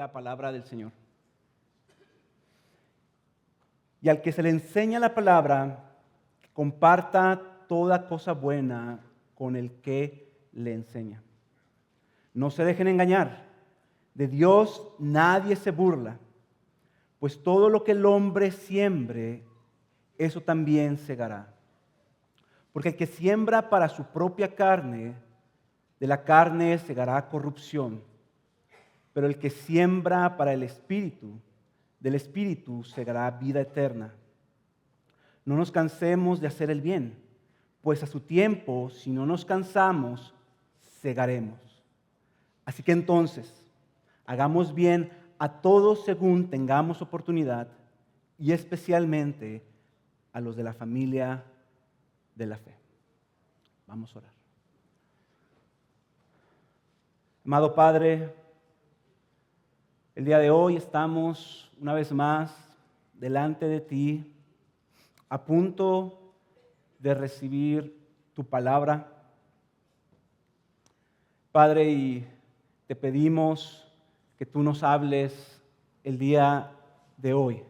la palabra del Señor. Y al que se le enseña la palabra, que comparta toda cosa buena con el que le enseña. No se dejen engañar. De Dios nadie se burla, pues todo lo que el hombre siembre, eso también segará. Porque el que siembra para su propia carne, de la carne segará corrupción. Pero el que siembra para el Espíritu, del Espíritu segará vida eterna. No nos cansemos de hacer el bien, pues a su tiempo, si no nos cansamos, segaremos. Así que entonces, hagamos bien a todos según tengamos oportunidad, y especialmente a los de la familia de la fe. Vamos a orar. Amado Padre, el día de hoy estamos una vez más delante de ti, a punto de recibir tu palabra. Padre, y te pedimos que tú nos hables el día de hoy.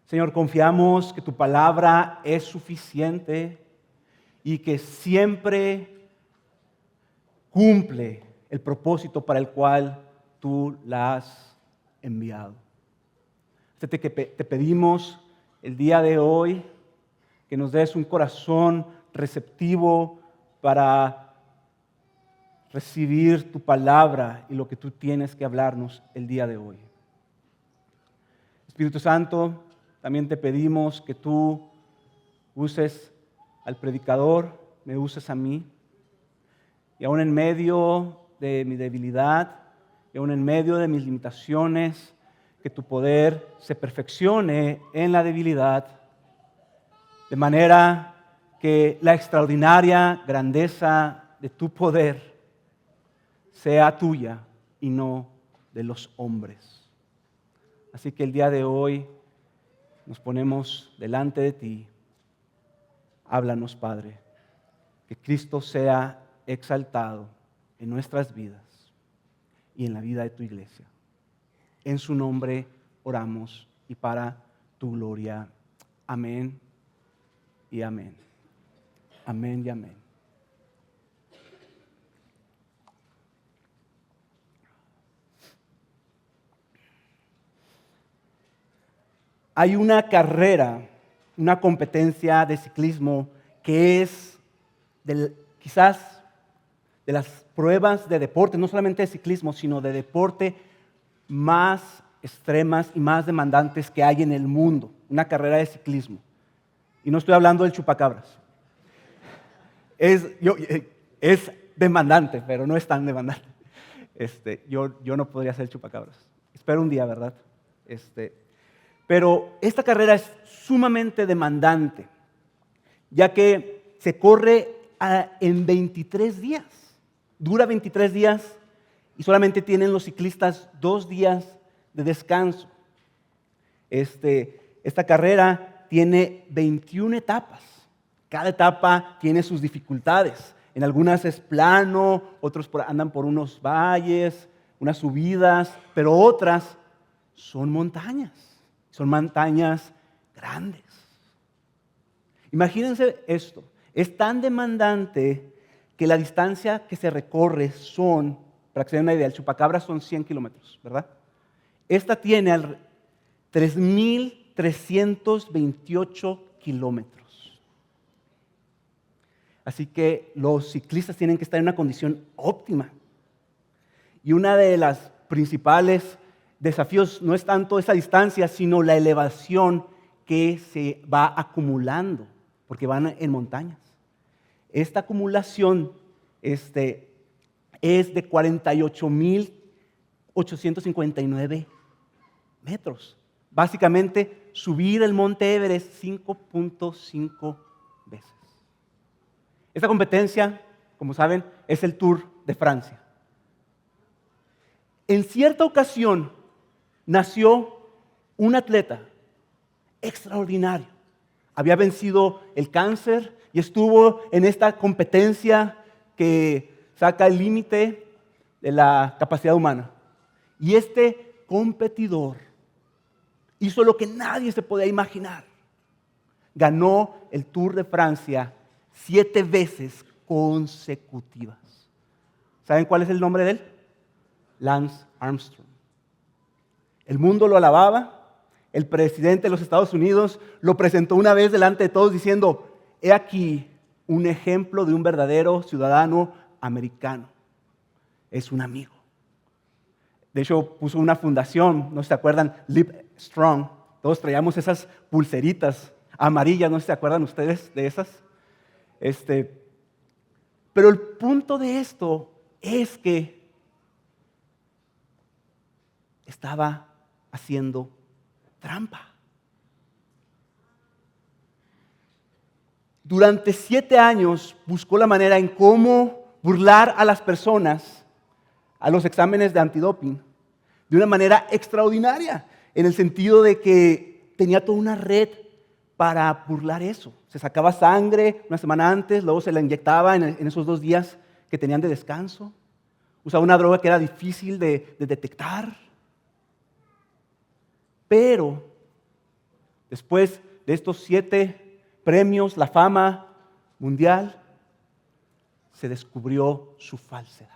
Señor, confiamos que tu palabra es suficiente y que siempre cumple el propósito para el cual tú la has enviado. Te pedimos el día de hoy que nos des un corazón receptivo para recibir tu palabra y lo que tú tienes que hablarnos el día de hoy. Espíritu Santo, también te pedimos que tú uses al predicador, me uses a mí, y aún en medio de mi debilidad, y aún en medio de mis limitaciones, que tu poder se perfeccione en la debilidad, de manera que la extraordinaria grandeza de tu poder sea tuya y no de los hombres. Así que el día de hoy nos ponemos delante de ti. Háblanos, Padre, que Cristo sea exaltado en nuestras vidas y en la vida de tu iglesia. En su nombre oramos y para tu gloria. Amén y amén. Amén y amén. Hay una carrera, una competencia de ciclismo que es quizás de las pruebas de deporte, no solamente de ciclismo, sino de deporte más extremas y más demandantes que hay en el mundo. Una carrera de ciclismo. Y no estoy hablando del chupacabras. Es demandante, pero no es tan demandante. Yo no podría ser chupacabras. Espero un día, ¿verdad? Pero esta carrera es sumamente demandante, ya que se corre en 23 días. Dura 23 días y solamente tienen los ciclistas 2 días de descanso. Esta carrera tiene 21 etapas. Cada etapa tiene sus dificultades. En algunas es plano, otros andan por unos valles, unas subidas, pero otras son montañas. Son montañas grandes. Imagínense esto. Es tan demandante que la distancia que se recorre son, para que se den una idea, el chupacabras son 100 kilómetros, ¿verdad? Esta tiene 3.328 kilómetros. Así que los ciclistas tienen que estar en una condición óptima. Y una de las principales desafíos no es tanto esa distancia, sino la elevación que se va acumulando, porque van en montañas. Esta acumulación es de 48.859 metros. Básicamente, subir el monte Everest 5.5 veces. Esta competencia, como saben, es el Tour de Francia. En cierta ocasión, nació un atleta extraordinario. Había vencido el cáncer y estuvo en esta competencia que saca el límite de la capacidad humana. Y este competidor hizo lo que nadie se podía imaginar. Ganó el Tour de Francia 7 veces consecutivas. ¿Saben cuál es el nombre de él? Lance Armstrong. El mundo lo alababa. El presidente de los Estados Unidos lo presentó una vez delante de todos diciendo: he aquí un ejemplo de un verdadero ciudadano americano. Es un amigo. De hecho, puso una fundación, no sé si se acuerdan, Live Strong. Todos traíamos esas pulseritas amarillas, no sé si se acuerdan ustedes de esas. Pero el punto de esto es que estaba haciendo trampa. Durante 7 años buscó la manera en cómo burlar a las personas a los exámenes de antidoping de una manera extraordinaria, en el sentido de que tenía toda una red para burlar eso. Se sacaba sangre una semana antes, luego se la inyectaba en esos 2 días que tenían de descanso. Usaba una droga que era difícil de detectar. Pero después de estos 7 premios, la fama mundial, se descubrió su falsedad.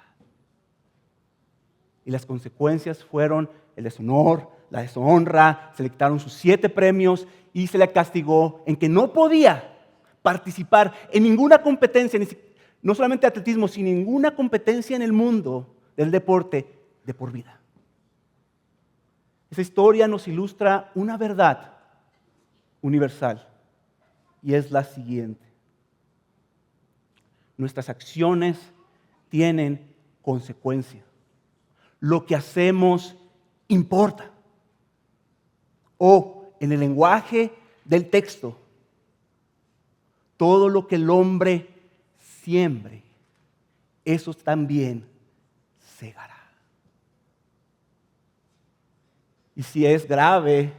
Y las consecuencias fueron el deshonor, la deshonra. Se le quitaron sus 7 premios y se le castigó en que no podía participar en ninguna competencia, no solamente atletismo, sino ninguna competencia en el mundo del deporte de por vida. Esa historia nos ilustra una verdad universal y es la siguiente: nuestras acciones tienen consecuencias. Lo que hacemos importa. O en el lenguaje del texto, todo lo que el hombre siembre, eso también segará. Y si es grave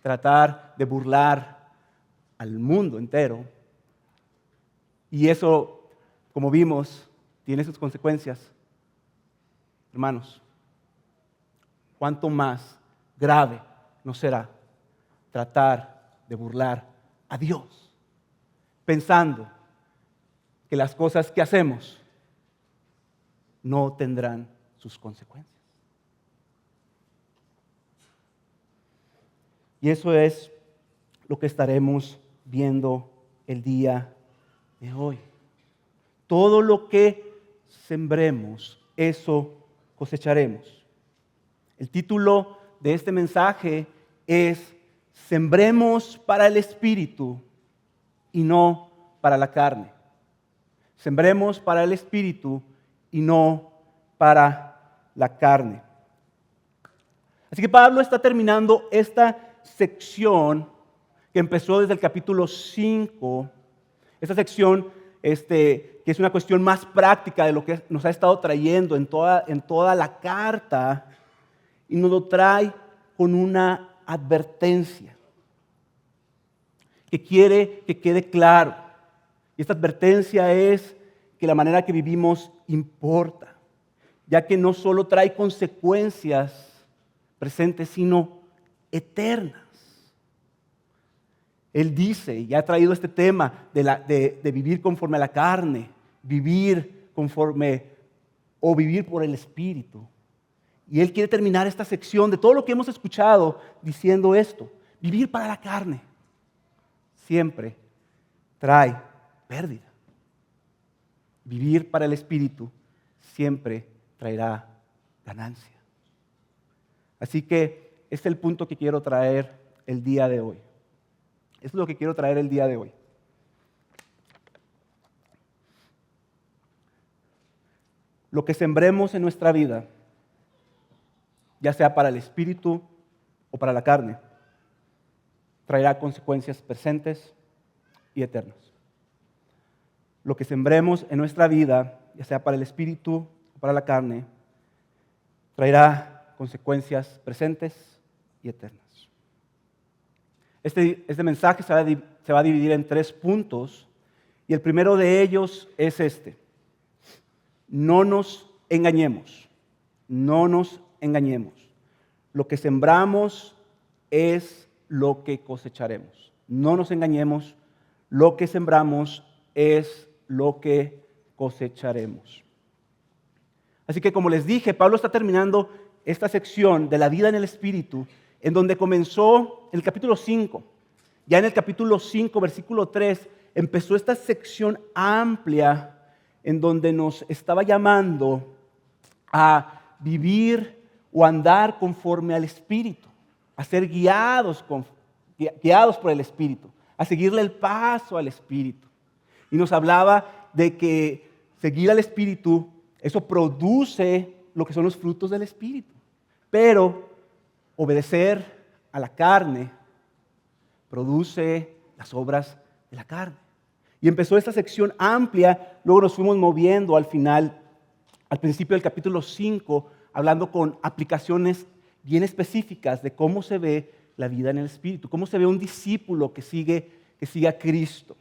tratar de burlar al mundo entero, y eso, como vimos, tiene sus consecuencias, hermanos, ¿cuánto más grave no será tratar de burlar a Dios, pensando que las cosas que hacemos no tendrán sus consecuencias? Y eso es lo que estaremos viendo el día de hoy. Todo lo que sembremos, eso cosecharemos. El título de este mensaje es: sembremos para el Espíritu y no para la carne. Sembremos para el Espíritu y no para la carne. Así que Pablo está terminando esta sección que empezó desde el capítulo 5, esta sección que es una cuestión más práctica de lo que nos ha estado trayendo en toda la carta, y nos lo trae con una advertencia que quiere que quede claro. Y esta advertencia es que la manera que vivimos importa, ya que no solo trae consecuencias presentes, sino eternas. Él dice, y ha traído este tema de vivir conforme a la carne, vivir conforme o vivir por el Espíritu. Y él quiere terminar esta sección de todo lo que hemos escuchado diciendo esto: vivir para la carne siempre trae pérdida. Vivir para el Espíritu siempre traerá ganancia. Así que este es el punto que quiero traer el día de hoy. Eso es lo que quiero traer el día de hoy. Lo que sembremos en nuestra vida, ya sea para el espíritu o para la carne, traerá consecuencias presentes y eternas. Lo que sembremos en nuestra vida, ya sea para el espíritu o para la carne, traerá consecuencias presentes y eternas. Este mensaje se va a dividir en 3 puntos, y el primero de ellos es este: no nos engañemos, no nos engañemos. Lo que sembramos es lo que cosecharemos. No nos engañemos, lo que sembramos es lo que cosecharemos. Así que como les dije, Pablo está terminando esta sección de la vida en el Espíritu, en donde comenzó en el capítulo 5. Ya en el capítulo 5, versículo 3, empezó esta sección amplia en donde nos estaba llamando a vivir o andar conforme al Espíritu, a ser guiados por el Espíritu, a seguirle el paso al Espíritu. Y nos hablaba de que seguir al Espíritu, eso produce lo que son los frutos del Espíritu. Pero obedecer a la carne produce las obras de la carne. Y empezó esta sección amplia, luego nos fuimos moviendo al final, al principio del capítulo 5, hablando con aplicaciones bien específicas de cómo se ve la vida en el Espíritu, cómo se ve un discípulo que sigue a Cristo.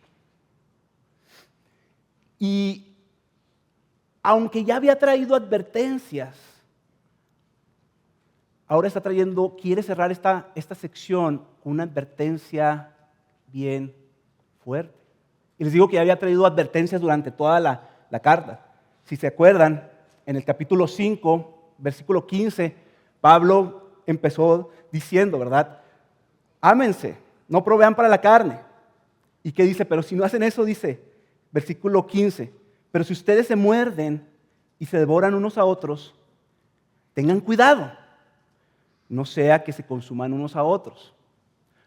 Y aunque ya había traído advertencias, ahora quiere cerrar esta sección con una advertencia bien fuerte. Y les digo que ya había traído advertencias durante toda la carta. Si se acuerdan, en el capítulo 5, versículo 15, Pablo empezó diciendo, ¿verdad? Ámense, no provean para la carne. ¿Y qué dice? Pero si no hacen eso, dice, versículo 15, pero si ustedes se muerden y se devoran unos a otros, tengan cuidado, no sea que se consuman unos a otros.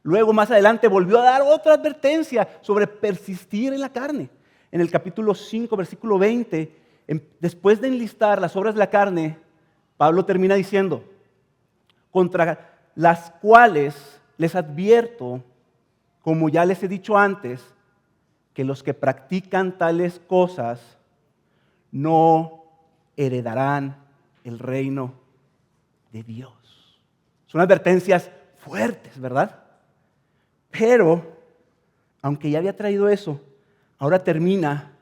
Luego, más adelante, volvió a dar otra advertencia sobre persistir en la carne. En el capítulo 5, versículo 20, después de enlistar las obras de la carne, Pablo termina diciendo, contra las cuales les advierto, como ya les he dicho antes, que los que practican tales cosas no heredarán el reino de Dios. Son advertencias fuertes, ¿verdad? Pero, aunque ya había traído eso, ahora termina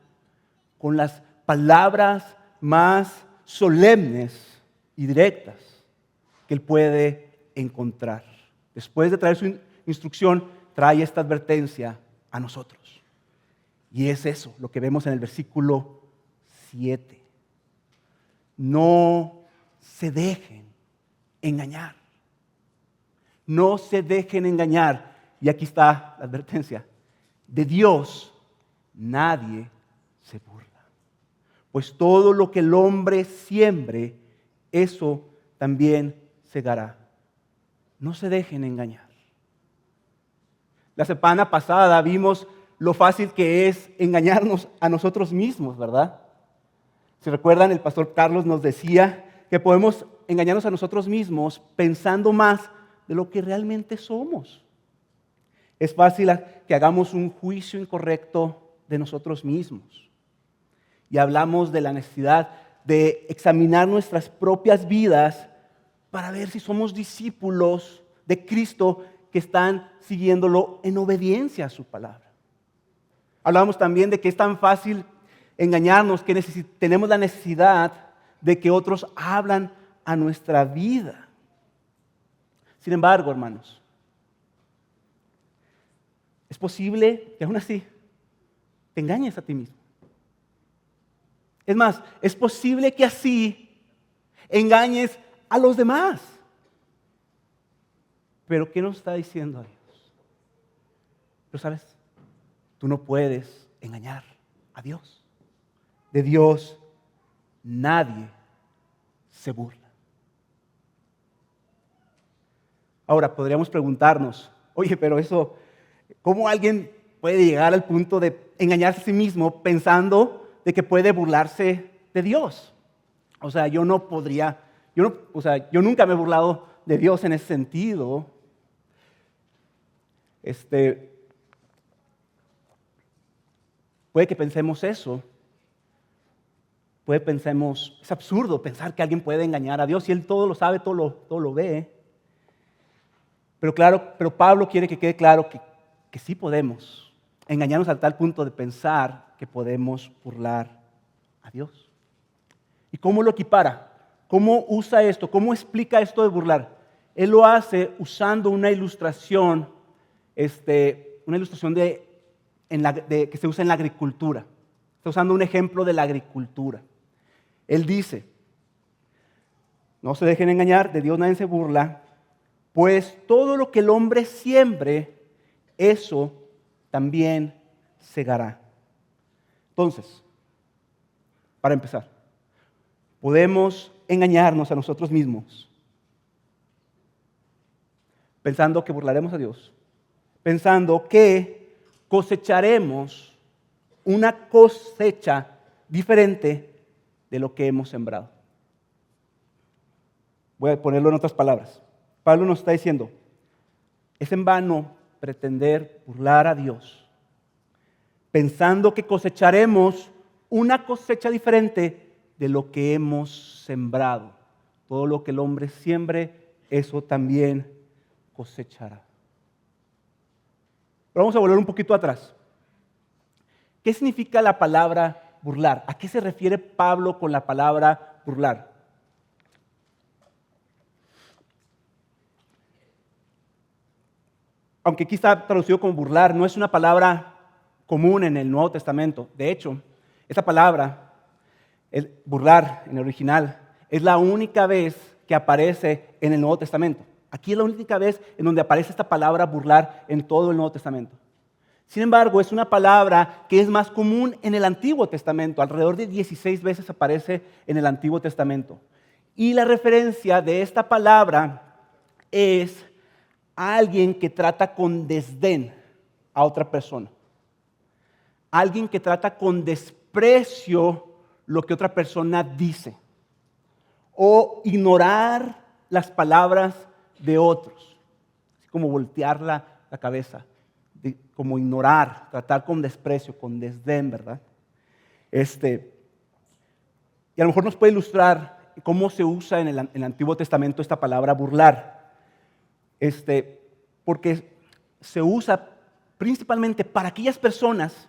con las palabras más solemnes y directas que él puede encontrar. Después de traer su instrucción, trae esta advertencia a nosotros. Y es eso, lo que vemos en el versículo 7. No se dejen engañar. No se dejen engañar. Y aquí está la advertencia. De Dios nadie se burla. Pues todo lo que el hombre siembre, eso también segará. No se dejen engañar. La semana pasada vimos lo fácil que es engañarnos a nosotros mismos, ¿verdad? Si recuerdan, el pastor Carlos nos decía que podemos engañarnos a nosotros mismos pensando más de lo que realmente somos. Es fácil que hagamos un juicio incorrecto de nosotros mismos. Y hablamos de la necesidad de examinar nuestras propias vidas para ver si somos discípulos de Cristo que están siguiéndolo en obediencia a su palabra. Hablamos también de que es tan fácil engañarnos que tenemos la necesidad de que otros hablan a nuestra vida. Sin embargo, hermanos, es posible que aún así te engañes a ti mismo. Es más, es posible que así engañes a los demás. Pero ¿qué nos está diciendo Dios? Pero sabes, tú no puedes engañar a Dios. De Dios nadie se burla. Ahora podríamos preguntarnos, oye, pero eso, ¿cómo alguien puede llegar al punto de engañarse a sí mismo pensando de que puede burlarse de Dios? O sea, yo nunca me he burlado de Dios en ese sentido. Puede que pensemos eso. Pensemos, es absurdo pensar que alguien puede engañar a Dios si Él todo lo sabe, todo lo ve. Pero Pablo quiere que quede claro que sí podemos engañarnos a tal punto de pensar que podemos burlar a Dios. ¿Y cómo lo equipara? ¿Cómo usa esto? ¿Cómo explica esto de burlar? Él lo hace usando una ilustración que se usa en la agricultura. Está usando un ejemplo de la agricultura. Él dice, no se dejen engañar, de Dios nadie se burla, pues todo lo que el hombre siembre, eso también segará. Entonces, para empezar, podemos engañarnos a nosotros mismos pensando que burlaremos a Dios, pensando que cosecharemos una cosecha diferente de lo que hemos sembrado. Voy a ponerlo en otras palabras. Pablo nos está diciendo, es en vano pretender burlar a Dios, pensando que cosecharemos una cosecha diferente de lo que hemos sembrado. Todo lo que el hombre siembre, eso también cosechará. Pero vamos a volver un poquito atrás. ¿Qué significa la palabra burlar? ¿A qué se refiere Pablo con la palabra burlar? Aunque aquí está traducido como burlar, no es una palabra común en el Nuevo Testamento. De hecho, esa palabra, burlar en el original, es la única vez que aparece en el Nuevo Testamento. Aquí es la única vez en donde aparece esta palabra burlar en todo el Nuevo Testamento. Sin embargo, es una palabra que es más común en el Antiguo Testamento. Alrededor de 16 veces aparece en el Antiguo Testamento. Y la referencia de esta palabra es a alguien que trata con desdén a otra persona. Alguien que trata con desprecio lo que otra persona dice. O ignorar las palabras de otros. Así como voltear la cabeza. Como ignorar, tratar con desprecio, con desdén, ¿verdad? Y a lo mejor nos puede ilustrar cómo se usa en el Antiguo Testamento esta palabra burlar. Porque se usa principalmente para aquellas personas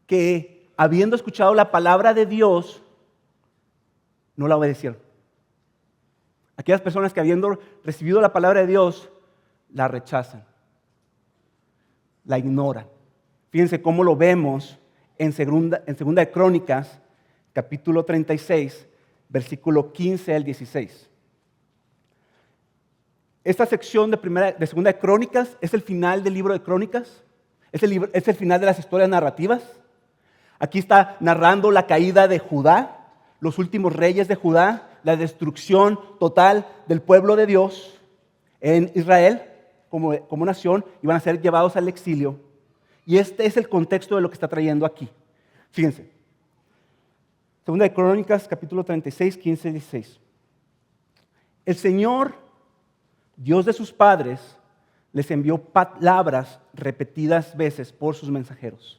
que, habiendo escuchado la palabra de Dios, no la obedecieron. Aquellas personas que, habiendo recibido la palabra de Dios, la rechazan, la ignoran. Fíjense cómo lo vemos en segunda de Crónicas, capítulo 36, versículo 15 al 16. Esta sección de segunda de Crónicas es el final del libro de Crónicas, es el final de las historias narrativas. Aquí está narrando la caída de Judá, los últimos reyes de Judá, la destrucción total del pueblo de Dios en Israel como nación, y van a ser llevados al exilio. Y este es el contexto de lo que está trayendo aquí. Fíjense, segunda de Crónicas, capítulo 36, 15 y 16. El Señor, Dios de sus padres, les envió palabras repetidas veces por sus mensajeros,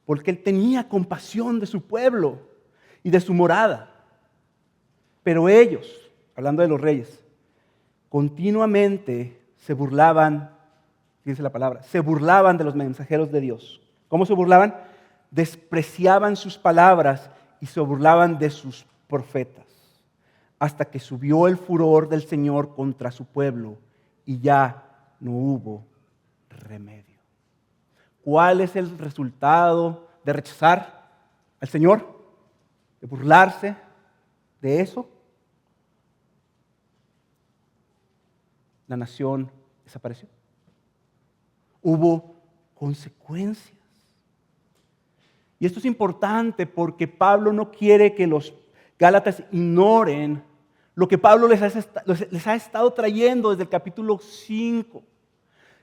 porque Él tenía compasión de su pueblo y de su morada. Pero ellos, hablando de los reyes, continuamente se burlaban, fíjense la palabra, se burlaban de los mensajeros de Dios. ¿Cómo se burlaban? Despreciaban sus palabras y se burlaban de sus profetas, hasta que subió el furor del Señor contra su pueblo y ya no hubo remedio. ¿Cuál es el resultado de rechazar al Señor? De burlarse de eso. La nación desapareció. Hubo consecuencias. Y esto es importante porque Pablo no quiere que los Gálatas ignoren lo que Pablo les ha estado trayendo desde el capítulo 5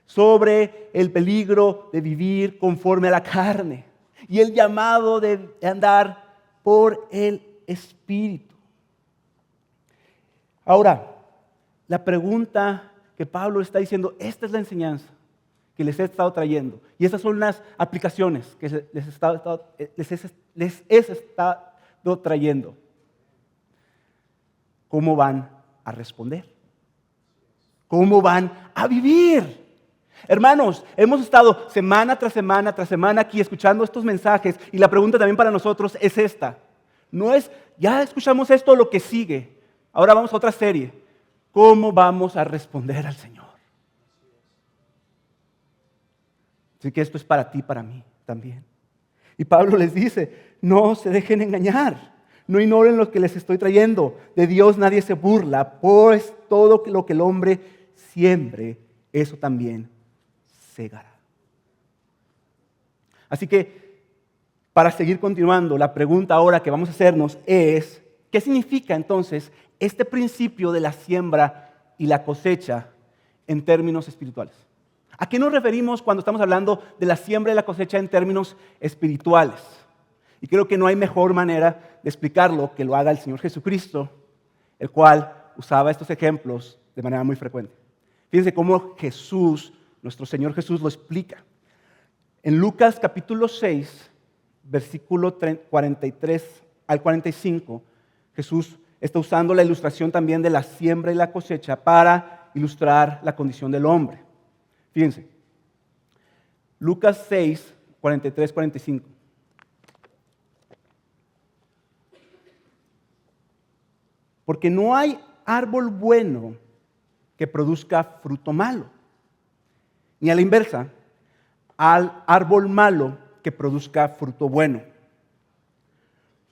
sobre el peligro de vivir conforme a la carne y el llamado de andar por el Espíritu. Ahora, la pregunta que Pablo está diciendo, esta es la enseñanza que les he estado trayendo. Y estas son las aplicaciones que les he estado trayendo. ¿Cómo van a responder? ¿Cómo van a vivir? Hermanos, hemos estado semana tras semana tras semana aquí escuchando estos mensajes y la pregunta también para nosotros es esta. No es ya escuchamos esto, lo que sigue. Ahora vamos a otra serie. ¿Cómo vamos a responder al Señor? Así que esto es para ti, para mí también. Y Pablo les dice, no se dejen engañar. No ignoren lo que les estoy trayendo. De Dios nadie se burla, pues todo lo que el hombre siembre, eso también segará. Así que, para seguir continuando, la pregunta ahora que vamos a hacernos es, ¿qué significa entonces este principio de la siembra y la cosecha en términos espirituales? ¿A qué nos referimos cuando estamos hablando de la siembra y la cosecha en términos espirituales? Y creo que no hay mejor manera de explicarlo que lo haga el Señor Jesucristo, el cual usaba estos ejemplos de manera muy frecuente. Fíjense cómo Jesús, nuestro Señor Jesús, lo explica. En Lucas capítulo 6, versículo 43 al 45, Jesús está usando la ilustración también de la siembra y la cosecha para ilustrar la condición del hombre. Fíjense, Lucas 6, 43, 45. Porque no hay árbol bueno que produzca fruto malo, ni a la inversa, al árbol malo que produzca fruto bueno.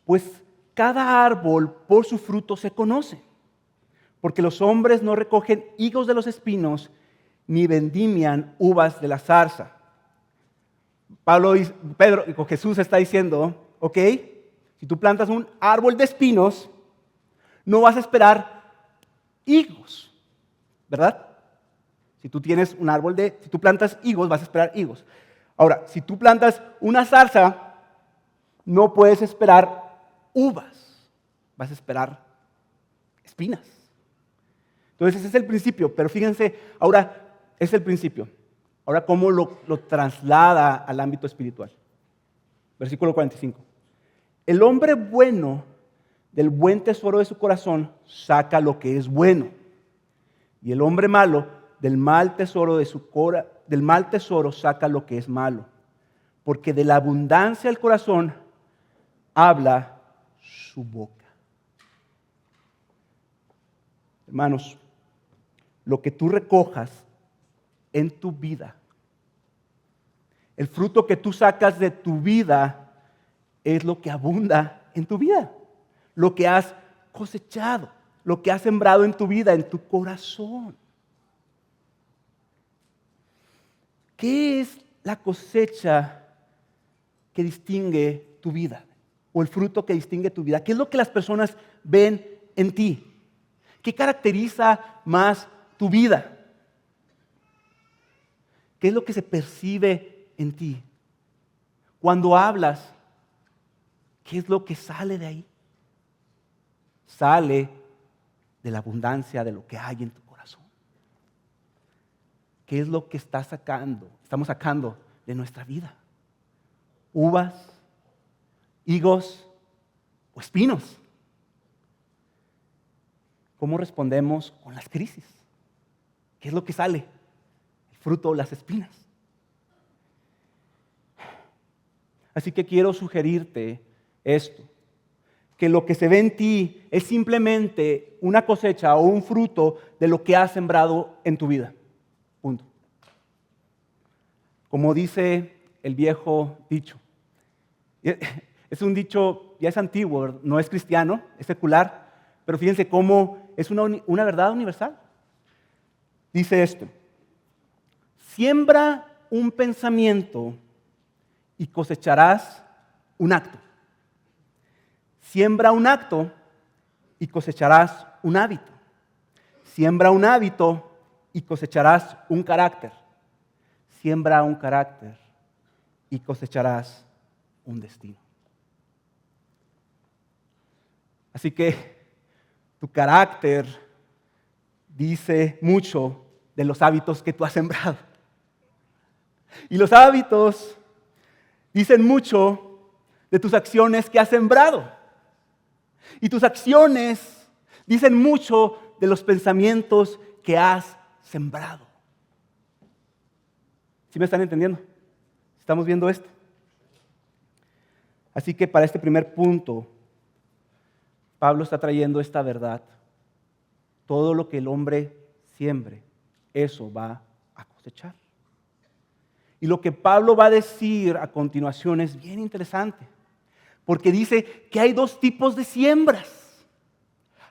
Pues cada árbol por su fruto se conoce, porque los hombres no recogen higos de los espinos, ni vendimian uvas de la zarza. Jesús está diciendo, ok, si tú plantas un árbol de espinos, no vas a esperar higos, ¿verdad? Si tú plantas higos, vas a esperar higos. Ahora, si tú plantas una zarza, no puedes esperar uvas, vas a esperar espinas. Entonces ese es el principio, pero fíjense, ahora es el principio. Ahora, ¿cómo lo traslada al ámbito espiritual? Versículo 45. El hombre bueno del buen tesoro de su corazón saca lo que es bueno. Y el hombre malo del mal tesoro saca lo que es malo. Porque de la abundancia del corazón habla su boca. Hermanos, lo que tú recojas en tu vida, el fruto que tú sacas de tu vida es lo que abunda en tu vida, lo que has cosechado, lo que has sembrado en tu vida, en tu corazón. ¿Qué es la cosecha que distingue tu vida? O el fruto que distingue tu vida. ¿Qué es lo que las personas ven en ti? ¿Qué caracteriza más tu vida? ¿Qué es lo que se percibe en ti? Cuando hablas, ¿qué es lo que sale de ahí? Sale de la abundancia de lo que hay en tu corazón. ¿Qué es lo que estamos sacando de nuestra vida? ¿Uvas, higos o espinos? ¿Cómo respondemos con las crisis? ¿Qué es lo que sale? ¿El fruto o las espinas? Así que quiero sugerirte esto, que lo que se ve en ti es simplemente una cosecha o un fruto de lo que has sembrado en tu vida. Punto. Como dice el viejo dicho. Es un dicho, ya es antiguo, no es cristiano, es secular, pero fíjense cómo es una verdad universal. Dice esto: siembra un pensamiento y cosecharás un acto. Siembra un acto y cosecharás un hábito. Siembra un hábito y cosecharás un carácter. Siembra un carácter y cosecharás un destino. Así que tu carácter dice mucho de los hábitos que tú has sembrado. Y los hábitos dicen mucho de tus acciones que has sembrado. Y tus acciones dicen mucho de los pensamientos que has sembrado. ¿Sí me están entendiendo? ¿Estamos viendo esto? Así que para este primer punto, Pablo está trayendo esta verdad. Todo lo que el hombre siembre, eso va a cosechar. Y lo que Pablo va a decir a continuación es bien interesante, porque dice que hay dos tipos de siembras.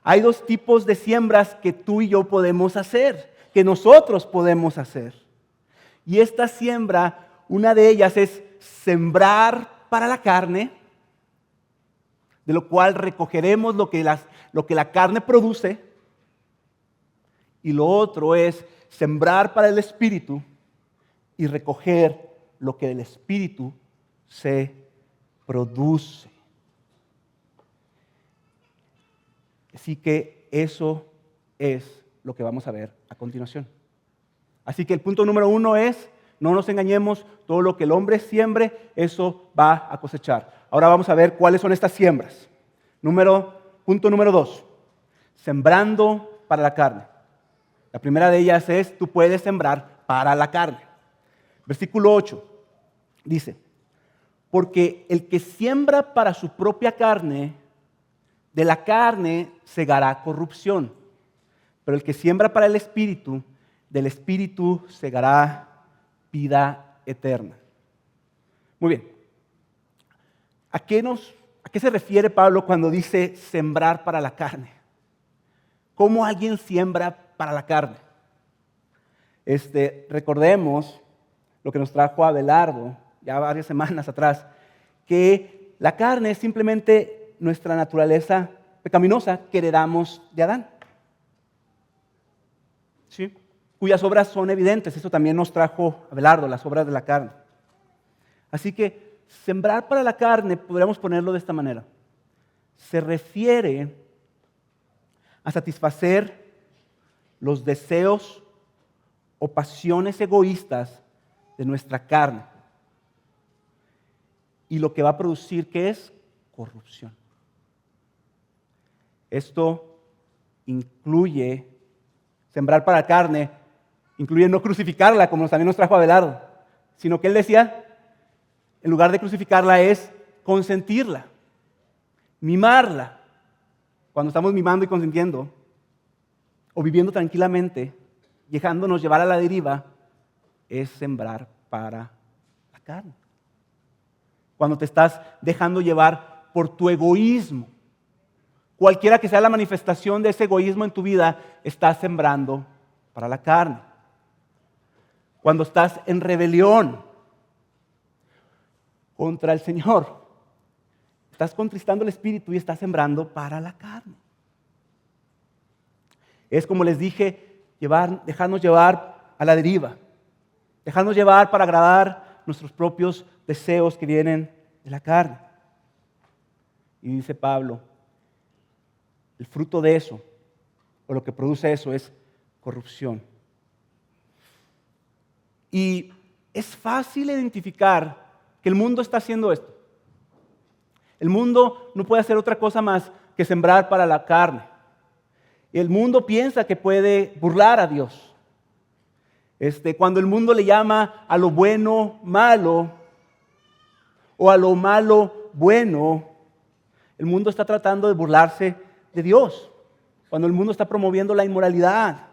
Hay dos tipos de siembras que tú y yo podemos hacer, que nosotros podemos hacer. Y esta siembra, una de ellas es sembrar para la carne, de lo cual recogeremos lo que la carne produce. Y lo otro es sembrar para el Espíritu y recoger lo que del Espíritu se produce. Así que eso es lo que vamos a ver a continuación. Así que el punto número 1 es, no nos engañemos, todo lo que el hombre siembre, eso va a cosechar. Ahora vamos a ver cuáles son estas siembras. Punto número 2, sembrando para la carne. La primera de ellas es, tú puedes sembrar para la carne. Versículo 8 dice, porque el que siembra para su propia carne, de la carne segará corrupción, pero el que siembra para el Espíritu, del Espíritu segará vida eterna. Muy bien. ¿A qué se refiere Pablo cuando dice sembrar para la carne? ¿Cómo alguien siembra para la carne? Recordemos lo que nos trajo Abelardo ya varias semanas atrás, que la carne es simplemente nuestra naturaleza pecaminosa que heredamos de Adán. ¿Sí? Cuyas obras son evidentes. Eso también nos trajo Abelardo, las obras de la carne. Así que sembrar para la carne, podríamos ponerlo de esta manera. Se refiere a satisfacer los deseos o pasiones egoístas de nuestra carne. Y lo que va a producir, ¿qué es? Corrupción. Esto incluye, sembrar para la carne, incluye no crucificarla, como también nos trajo Abelardo, sino que él decía, en lugar de crucificarla es consentirla, mimarla. Cuando estamos mimando y consentiendo, o viviendo tranquilamente, dejándonos llevar a la deriva, es sembrar para la carne. Cuando te estás dejando llevar por tu egoísmo, cualquiera que sea la manifestación de ese egoísmo en tu vida, estás sembrando para la carne. Cuando estás en rebelión contra el Señor, estás contristando el Espíritu y estás sembrando para la carne. Es como les dije, dejarnos llevar a la deriva, dejarnos llevar para agradar nuestros propios deseos que vienen de la carne. Y dice Pablo, el fruto de eso, o lo que produce eso, es corrupción. Y es fácil identificar que el mundo está haciendo esto. El mundo no puede hacer otra cosa más que sembrar para la carne. Y el mundo piensa que puede burlar a Dios. Cuando el mundo le llama a lo bueno malo o a lo malo bueno, el mundo está tratando de burlarse de Dios. Cuando el mundo está promoviendo la inmoralidad,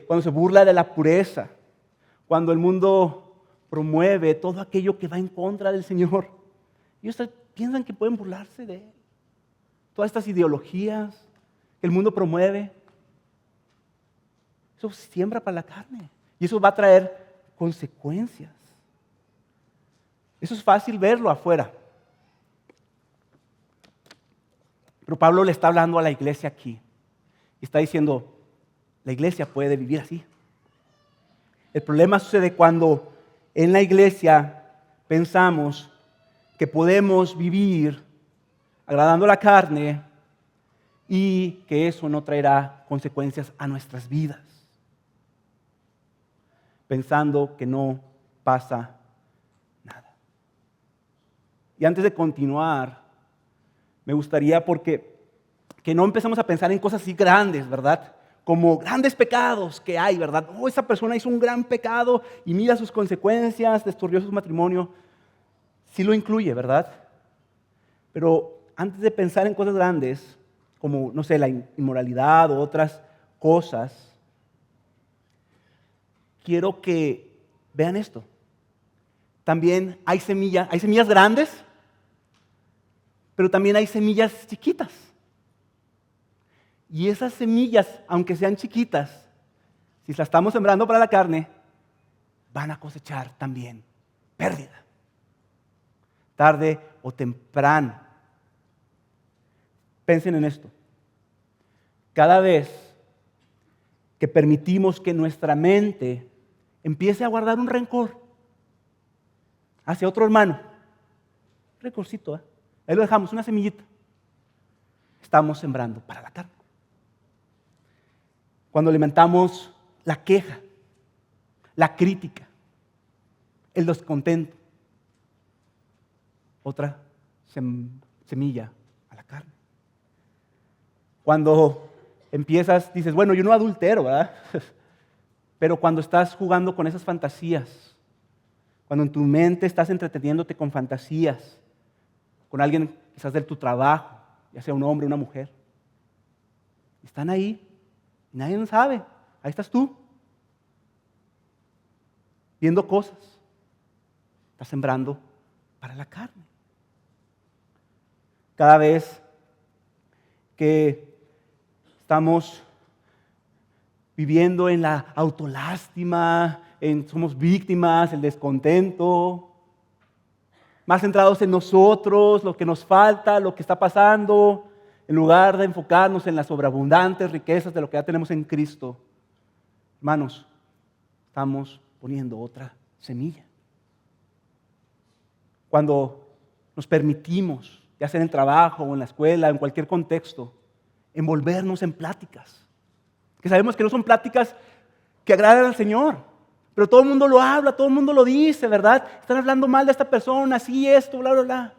cuando se burla de la pureza, cuando el mundo promueve todo aquello que va en contra del Señor, ellos piensan que pueden burlarse de Él. Todas estas ideologías que el mundo promueve, eso siembra para la carne y eso va a traer consecuencias. Eso es fácil verlo afuera. Pero Pablo le está hablando a la iglesia aquí y está diciendo, la iglesia puede vivir así. El problema sucede cuando en la iglesia pensamos que podemos vivir agradando la carne y que eso no traerá consecuencias a nuestras vidas. Pensando que no pasa nada. Y antes de continuar, me gustaría que no empecemos a pensar en cosas así grandes, ¿verdad? Como grandes pecados que hay, ¿verdad? Oh, esa persona hizo un gran pecado y mira sus consecuencias, destruyó su matrimonio. Sí lo incluye, ¿verdad? Pero antes de pensar en cosas grandes, como, no sé, la inmoralidad o otras cosas, quiero que vean esto. También hay semillas grandes, pero también hay semillas chiquitas. Y esas semillas, aunque sean chiquitas, si las estamos sembrando para la carne, van a cosechar también pérdida. Tarde o temprano. Piensen en esto. Cada vez que permitimos que nuestra mente empiece a guardar un rencor hacia otro hermano, un rencorcito, ahí lo dejamos, una semillita, estamos sembrando para la carne. Cuando alimentamos la queja, la crítica, el descontento, otra semilla a la carne. Cuando empiezas, dices, bueno, yo no adultero, ¿verdad? Pero cuando estás jugando con esas fantasías, cuando en tu mente estás entreteniéndote con fantasías, con alguien quizás de tu trabajo, ya sea un hombre o una mujer, están ahí y nadie sabe, ahí estás tú, viendo cosas, estás sembrando para la carne. Cada vez que estamos viviendo en la autolástima, somos víctimas, el descontento, más centrados en nosotros, lo que nos falta, lo que está pasando, en lugar de enfocarnos en las sobreabundantes riquezas de lo que ya tenemos en Cristo. Hermanos, estamos poniendo otra semilla. Cuando nos permitimos, ya sea en el trabajo o en la escuela, en cualquier contexto, envolvernos en pláticas, que sabemos que no son pláticas que agradan al Señor, pero todo el mundo lo habla, todo el mundo lo dice, ¿verdad? Están hablando mal de esta persona, así, esto, bla, bla, bla,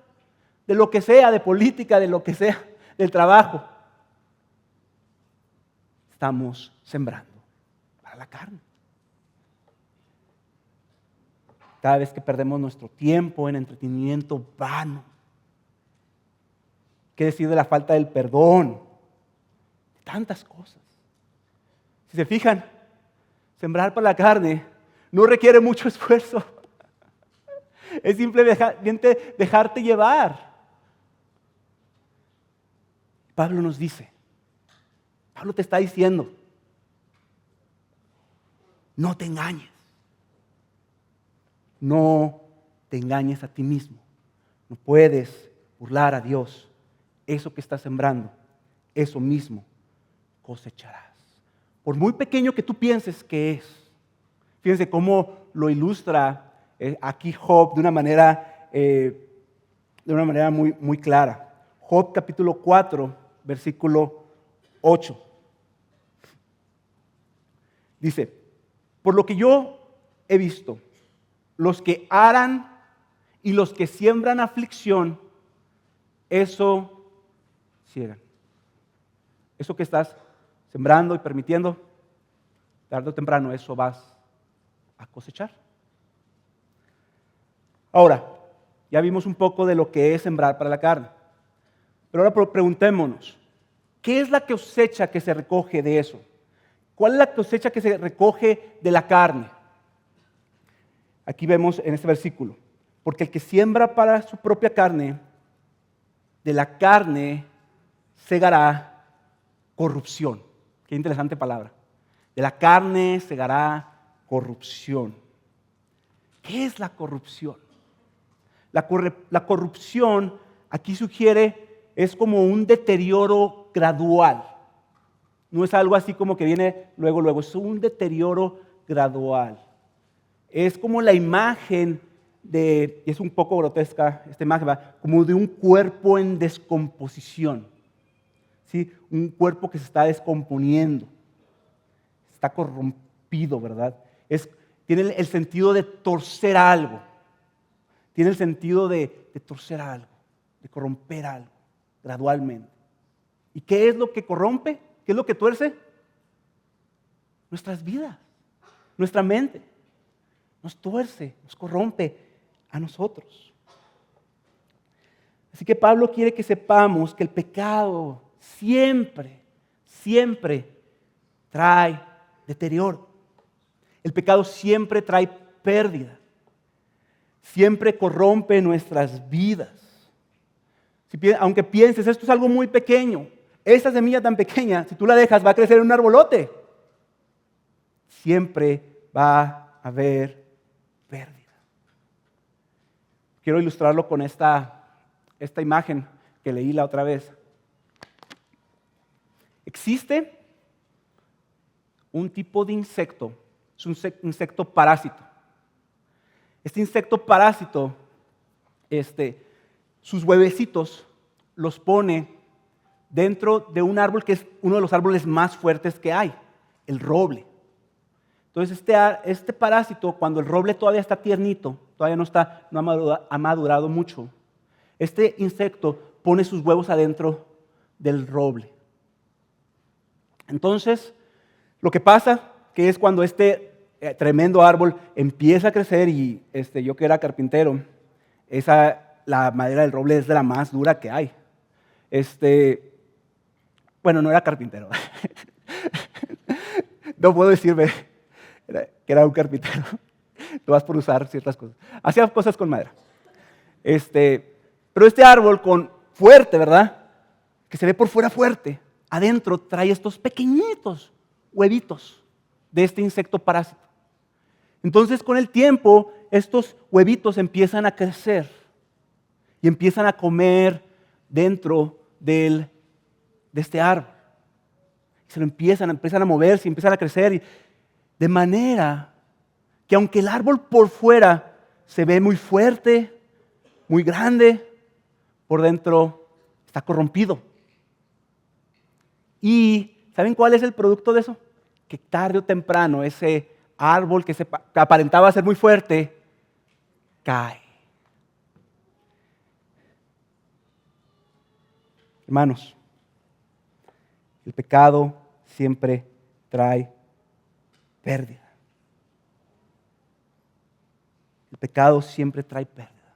de lo que sea, de política, de lo que sea, del trabajo. Estamos sembrando para la carne. Cada vez que perdemos nuestro tiempo en entretenimiento vano, ¿qué decir de la falta del perdón? De tantas cosas. Si se fijan, sembrar para la carne no requiere mucho esfuerzo. Es simplemente dejarte llevar. Pablo nos dice, Pablo te está diciendo, no te engañes. No te engañes a ti mismo. No puedes burlar a Dios. Eso que estás sembrando, eso mismo cosecharás. Por muy pequeño que tú pienses que es. Fíjense cómo lo ilustra aquí Job de una manera muy, muy clara. Job capítulo 4, versículo 8. Dice, por lo que yo he visto, los que aran y los que siembran aflicción, eso ciegan. Eso que estás sembrando y permitiendo, tarde o temprano, eso vas a cosechar. Ahora, ya vimos un poco de lo que es sembrar para la carne. Pero ahora preguntémonos, ¿qué es la cosecha que se recoge de eso? ¿Cuál es la cosecha que se recoge de la carne? Aquí vemos en este versículo, porque el que siembra para su propia carne, de la carne segará corrupción. Qué interesante palabra. De la carne segará corrupción. ¿Qué es la corrupción? La corrupción aquí sugiere es como un deterioro gradual. No es algo así como que viene luego, es un deterioro gradual. Es como la imagen y es un poco grotesca esta imagen, como de un cuerpo en descomposición. ¿Sí? Un cuerpo que se está descomponiendo, está corrompido, ¿verdad? Tiene el sentido de torcer algo, tiene el sentido de torcer algo, de corromper algo, gradualmente. ¿Y qué es lo que corrompe? ¿Qué es lo que tuerce? Nuestras vidas, nuestra mente. Nos tuerce, nos corrompe a nosotros. Así que Pablo quiere que sepamos que el pecado siempre trae deterioro. El pecado siempre trae pérdida. Siempre corrompe nuestras vidas. Aunque pienses, esto es algo muy pequeño, esta semilla tan pequeña, si tú la dejas, va a crecer en un arbolote. Siempre va a haber pérdida. Quiero ilustrarlo con esta imagen que leí la otra vez. Existe un tipo de insecto, es un insecto parásito. Este insecto parásito, sus huevecitos los pone dentro de un árbol que es uno de los árboles más fuertes que hay, el roble. Entonces este parásito, cuando el roble todavía está tiernito, todavía no ha madurado mucho, este insecto pone sus huevos adentro del roble. Entonces, lo que pasa que es cuando este tremendo árbol empieza a crecer y yo que era carpintero, la madera del roble es de la más dura que hay. Bueno, no era carpintero. No puedo decirme que era un carpintero. Lo vas por usar ciertas cosas. Hacía cosas con madera. Pero este árbol fuerte, ¿verdad? Que se ve por fuera fuerte, adentro trae estos pequeñitos huevitos de este insecto parásito. Entonces, con el tiempo, estos huevitos empiezan a crecer y empiezan a comer dentro de este árbol. Se lo empiezan a moverse, empiezan a crecer, de manera que aunque el árbol por fuera se ve muy fuerte, muy grande, por dentro está corrompido. ¿Y saben cuál es el producto de eso? Que tarde o temprano ese árbol que aparentaba ser muy fuerte, cae. Hermanos, el pecado siempre trae pérdida. El pecado siempre trae pérdida.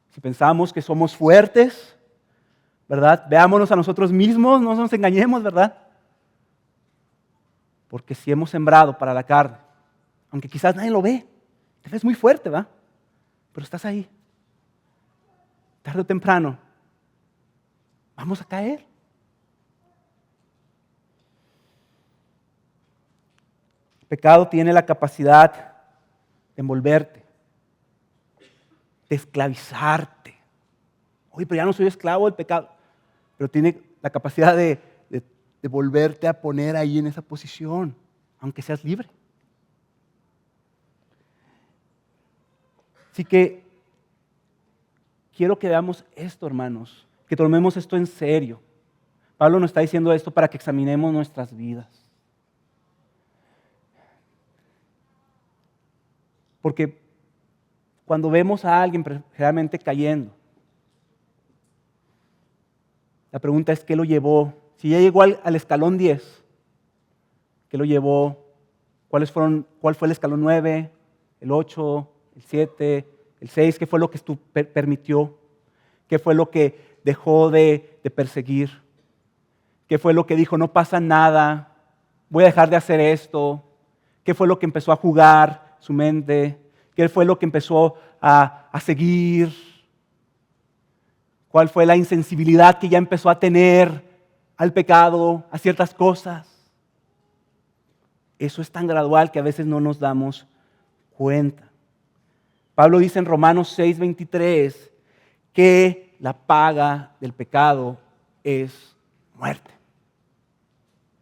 Si pensamos que somos fuertes, ¿verdad? Veámonos a nosotros mismos, no nos engañemos, ¿verdad? Porque si hemos sembrado para la carne, aunque quizás nadie lo ve, te ves muy fuerte, ¿verdad? Pero estás ahí. Tarde o temprano, vamos a caer. El pecado tiene la capacidad de envolverte, de esclavizarte. Oye, pero ya no soy esclavo del pecado. Pero tiene la capacidad de volverte a poner ahí en esa posición, aunque seas libre. Así que quiero que veamos esto, hermanos, que tomemos esto en serio. Pablo nos está diciendo esto para que examinemos nuestras vidas. Porque cuando vemos a alguien generalmente cayendo, la pregunta es, ¿qué lo llevó? Si ya llegó al escalón 10, ¿qué lo llevó? ¿Cuál fue el escalón 9, el 8, el 7, el 6? ¿Qué fue lo que permitió? ¿Qué fue lo que dejó de perseguir? ¿Qué fue lo que dijo, no pasa nada, voy a dejar de hacer esto? ¿Qué fue lo que empezó a jugar su mente? ¿Qué fue lo que empezó a seguir? ¿Cuál fue la insensibilidad que ya empezó a tener al pecado, a ciertas cosas? Eso es tan gradual que a veces no nos damos cuenta. Pablo dice en Romanos 6:23 que la paga del pecado es muerte.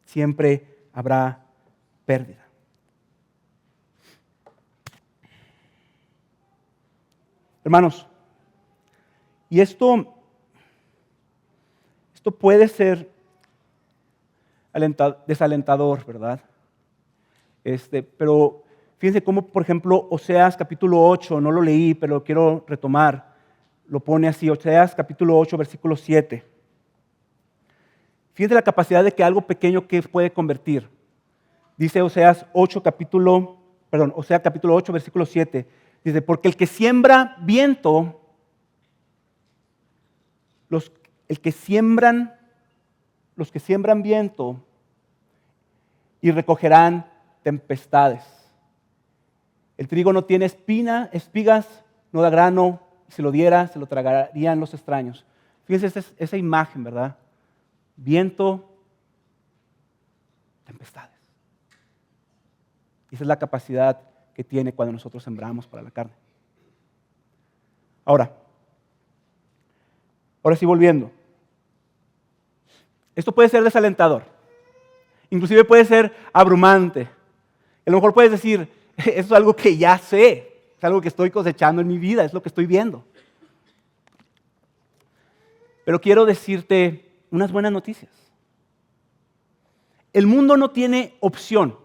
Siempre habrá pérdida. Hermanos, y esto puede ser desalentador, ¿verdad? Pero fíjense cómo, por ejemplo, Oseas capítulo 8, no lo leí, pero lo quiero retomar, lo pone así, Oseas capítulo 8, versículo 7. Fíjense la capacidad de que algo pequeño que puede convertir. Dice Oseas capítulo 8, versículo 7. Dice, porque el que siembra viento los que siembran viento y recogerán tempestades. El trigo no tiene espigas, no da grano, si lo diera, se lo tragarían los extraños. Fíjense esa imagen, ¿verdad? Viento, tempestades. Esa es la capacidad que tiene cuando nosotros sembramos para la carne. Ahora sí, volviendo. Esto puede ser desalentador. Inclusive puede ser abrumante. A lo mejor puedes decir, eso es algo que ya sé, es algo que estoy cosechando en mi vida, es lo que estoy viendo. Pero quiero decirte unas buenas noticias. El mundo no tiene opción.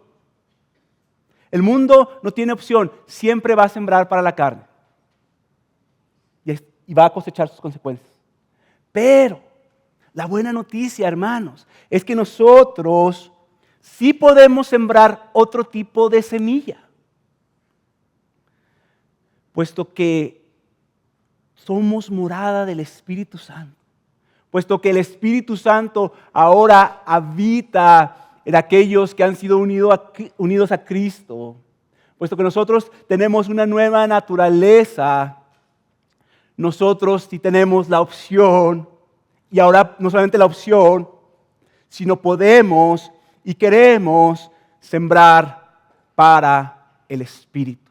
El mundo no tiene opción. Siempre va a sembrar para la carne. Y va a cosechar sus consecuencias. Pero la buena noticia, hermanos, es que nosotros sí podemos sembrar otro tipo de semilla. Puesto que somos morada del Espíritu Santo. Puesto que el Espíritu Santo ahora habita en aquellos que han sido unidos a Cristo. Puesto que nosotros tenemos una nueva naturaleza, nosotros sí tenemos la opción, y ahora no solamente la opción, sino podemos y queremos sembrar para el Espíritu.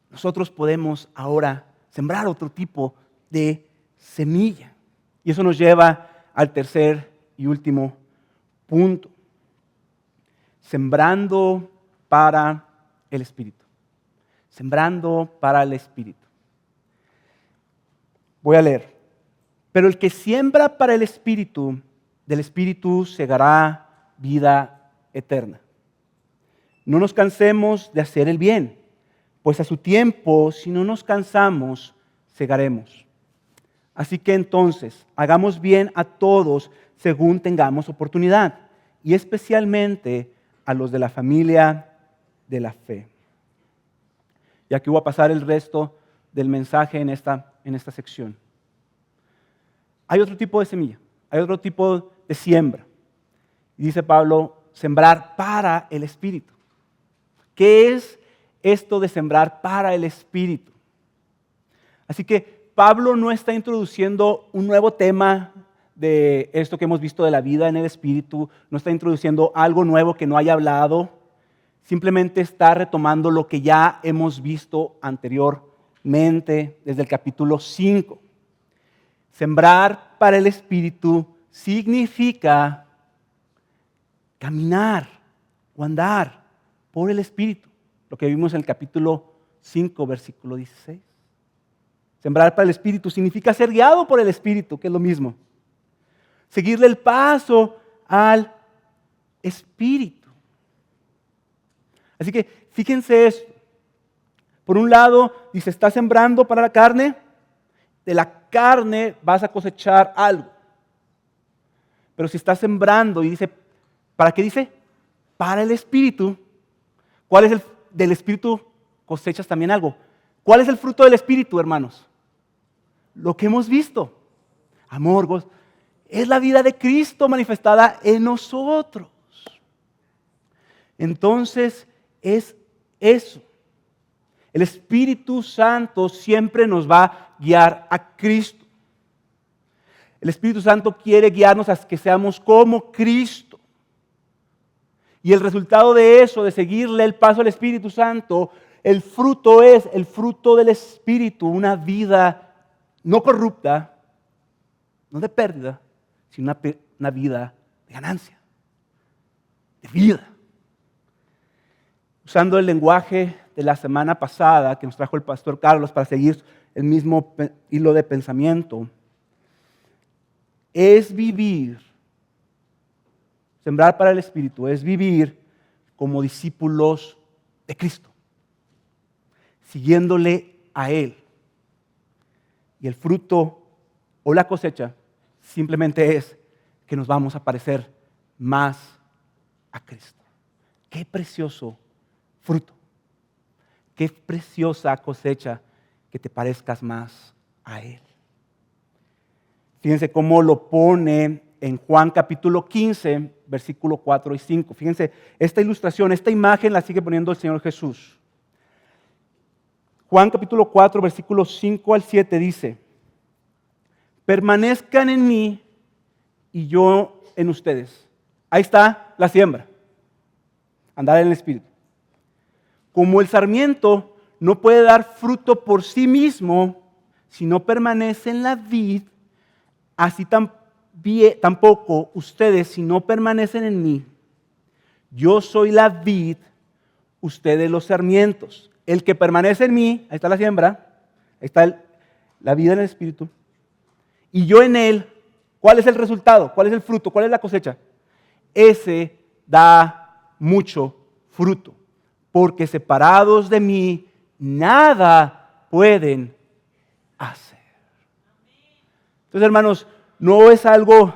Nosotros podemos ahora sembrar otro tipo de semilla. Y eso nos lleva al tercer y último punto. Sembrando para el Espíritu. Sembrando para el Espíritu. Voy a leer. Pero el que siembra para el Espíritu, del Espíritu segará vida eterna. No nos cansemos de hacer el bien, pues a su tiempo, si no nos cansamos, segaremos. Así que entonces, hagamos bien a todos según tengamos oportunidad, y especialmente a los de la familia de la fe. Y aquí voy a pasar el resto del mensaje en esta sección. Hay otro tipo de semilla, hay otro tipo de siembra. Y dice Pablo, sembrar para el Espíritu. ¿Qué es esto de sembrar para el Espíritu? Así que Pablo no está introduciendo un nuevo tema de esto que hemos visto de la vida en el Espíritu, no está introduciendo algo nuevo que no haya hablado, simplemente está retomando lo que ya hemos visto anteriormente desde el capítulo 5. Sembrar para el Espíritu significa caminar o andar por el Espíritu, lo que vimos en el capítulo 5, versículo 16. Sembrar para el Espíritu significa ser guiado por el Espíritu, que es lo mismo. Seguirle el paso al Espíritu. Así que fíjense esto. Por un lado, dice, está sembrando para la carne. De la carne vas a cosechar algo. Pero si estás sembrando y dice, ¿para qué dice? Para el Espíritu. ¿Cuál es el del Espíritu? Cosechas también algo. ¿Cuál es el fruto del Espíritu, hermanos? Lo que hemos visto. Amor, gozo. Es la vida de Cristo manifestada en nosotros. Entonces, es eso. El Espíritu Santo siempre nos va a guiar a Cristo. El Espíritu Santo quiere guiarnos a que seamos como Cristo. Y el resultado de eso, de seguirle el paso al Espíritu Santo, el fruto es el fruto del Espíritu, una vida no corrupta, no de pérdida, sino una vida de ganancia, de vida. Usando el lenguaje de la semana pasada que nos trajo el pastor Carlos para seguir el mismo hilo de pensamiento, es vivir, sembrar para el Espíritu, es vivir como discípulos de Cristo, siguiéndole a Él. Y el fruto o la cosecha simplemente es que nos vamos a parecer más a Cristo. Qué precioso fruto. Qué preciosa cosecha que te parezcas más a Él. Fíjense cómo lo pone en Juan capítulo 15, versículo 4 y 5. Fíjense, esta ilustración, esta imagen la sigue poniendo el Señor Jesús. Juan capítulo 4, versículos 5 al 7 dice: permanezcan en mí y yo en ustedes. Ahí está la siembra. Andar en el Espíritu. Como el sarmiento no puede dar fruto por sí mismo si no permanece en la vid, así tampoco ustedes si no permanecen en mí. Yo soy la vid, ustedes los sarmientos. El que permanece en mí, ahí está la siembra, ahí está la vida en el Espíritu, y yo en él. ¿Cuál es el resultado? ¿Cuál es el fruto? ¿Cuál es la cosecha? Ese da mucho fruto, porque separados de mí nada pueden hacer. Entonces, hermanos, no es algo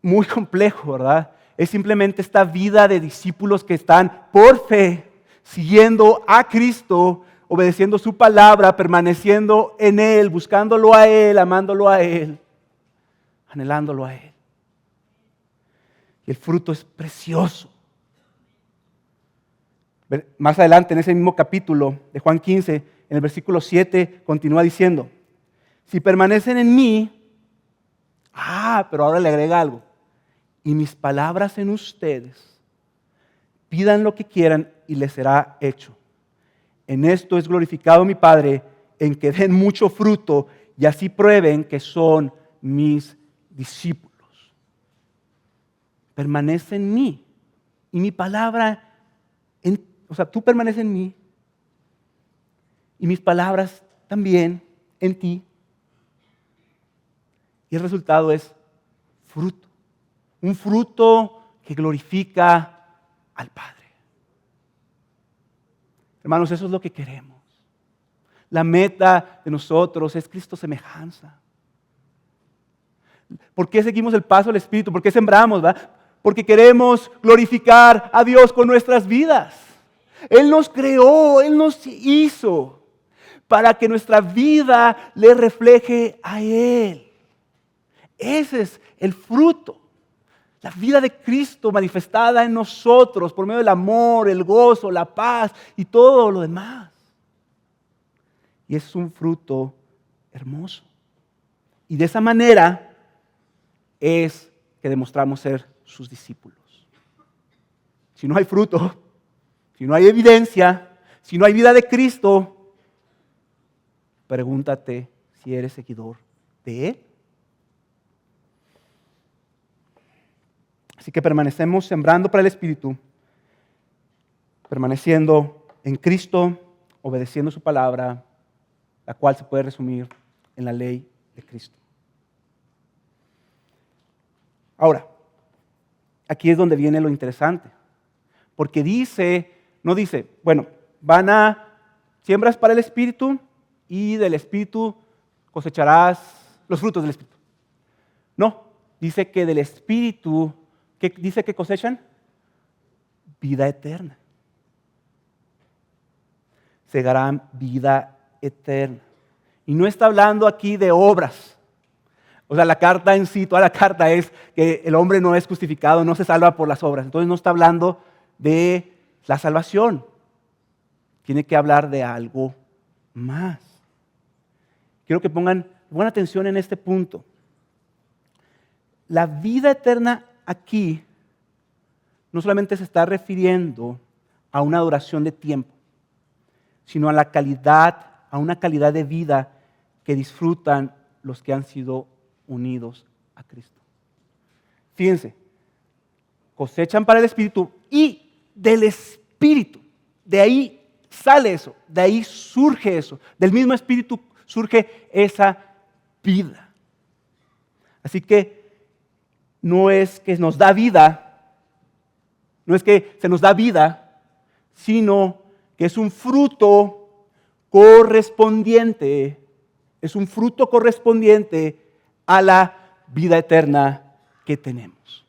muy complejo, ¿verdad? Es simplemente esta vida de discípulos que están por fe, siguiendo a Cristo, obedeciendo su palabra, permaneciendo en Él, buscándolo a Él, amándolo a Él, anhelándolo a Él. Y el fruto es precioso. Más adelante, en ese mismo capítulo de Juan 15, en el versículo 7, continúa diciendo: si permanecen en mí, pero ahora le agrega algo, y mis palabras en ustedes, pidan lo que quieran y les será hecho. En esto es glorificado mi Padre, en que den mucho fruto y así prueben que son mis discípulos. Permanece en mí y mi palabra, tú permaneces en mí y mis palabras también en ti. Y el resultado es fruto, un fruto que glorifica al Padre. Hermanos, eso es lo que queremos. La meta de nosotros es Cristo semejanza. ¿Por qué seguimos el paso del Espíritu? ¿Por qué sembramos? ¿verdad? Porque queremos glorificar a Dios con nuestras vidas. Él nos creó, Él nos hizo para que nuestra vida le refleje a Él. Ese es el fruto. La vida de Cristo manifestada en nosotros por medio del amor, el gozo, la paz y todo lo demás. Y es un fruto hermoso. Y de esa manera es que demostramos ser sus discípulos. Si no hay fruto, si no hay evidencia, si no hay vida de Cristo, pregúntate si eres seguidor de Él. Así que permanecemos sembrando para el Espíritu, permaneciendo en Cristo, obedeciendo su palabra, la cual se puede resumir en la ley de Cristo. Ahora, aquí es donde viene lo interesante, porque no dice, siembras para el Espíritu y del Espíritu cosecharás los frutos del Espíritu. No, dice que del Espíritu, ¿qué dice que cosechan? Vida eterna. Segarán vida eterna. Y no está hablando aquí de obras. O sea, la carta en sí, toda la carta es que el hombre no es justificado, no se salva por las obras. Entonces no está hablando de la salvación. Tiene que hablar de algo más. Quiero que pongan buena atención en este punto. La vida eterna aquí no solamente se está refiriendo a una duración de tiempo, sino a una calidad de vida que disfrutan los que han sido unidos a Cristo. Fíjense, cosechan para el Espíritu y del Espíritu, de ahí sale eso, de ahí surge eso, del mismo Espíritu surge esa vida. Así que no es que nos da vida, no es que se nos da vida, sino que es un fruto correspondiente, a la vida eterna que tenemos.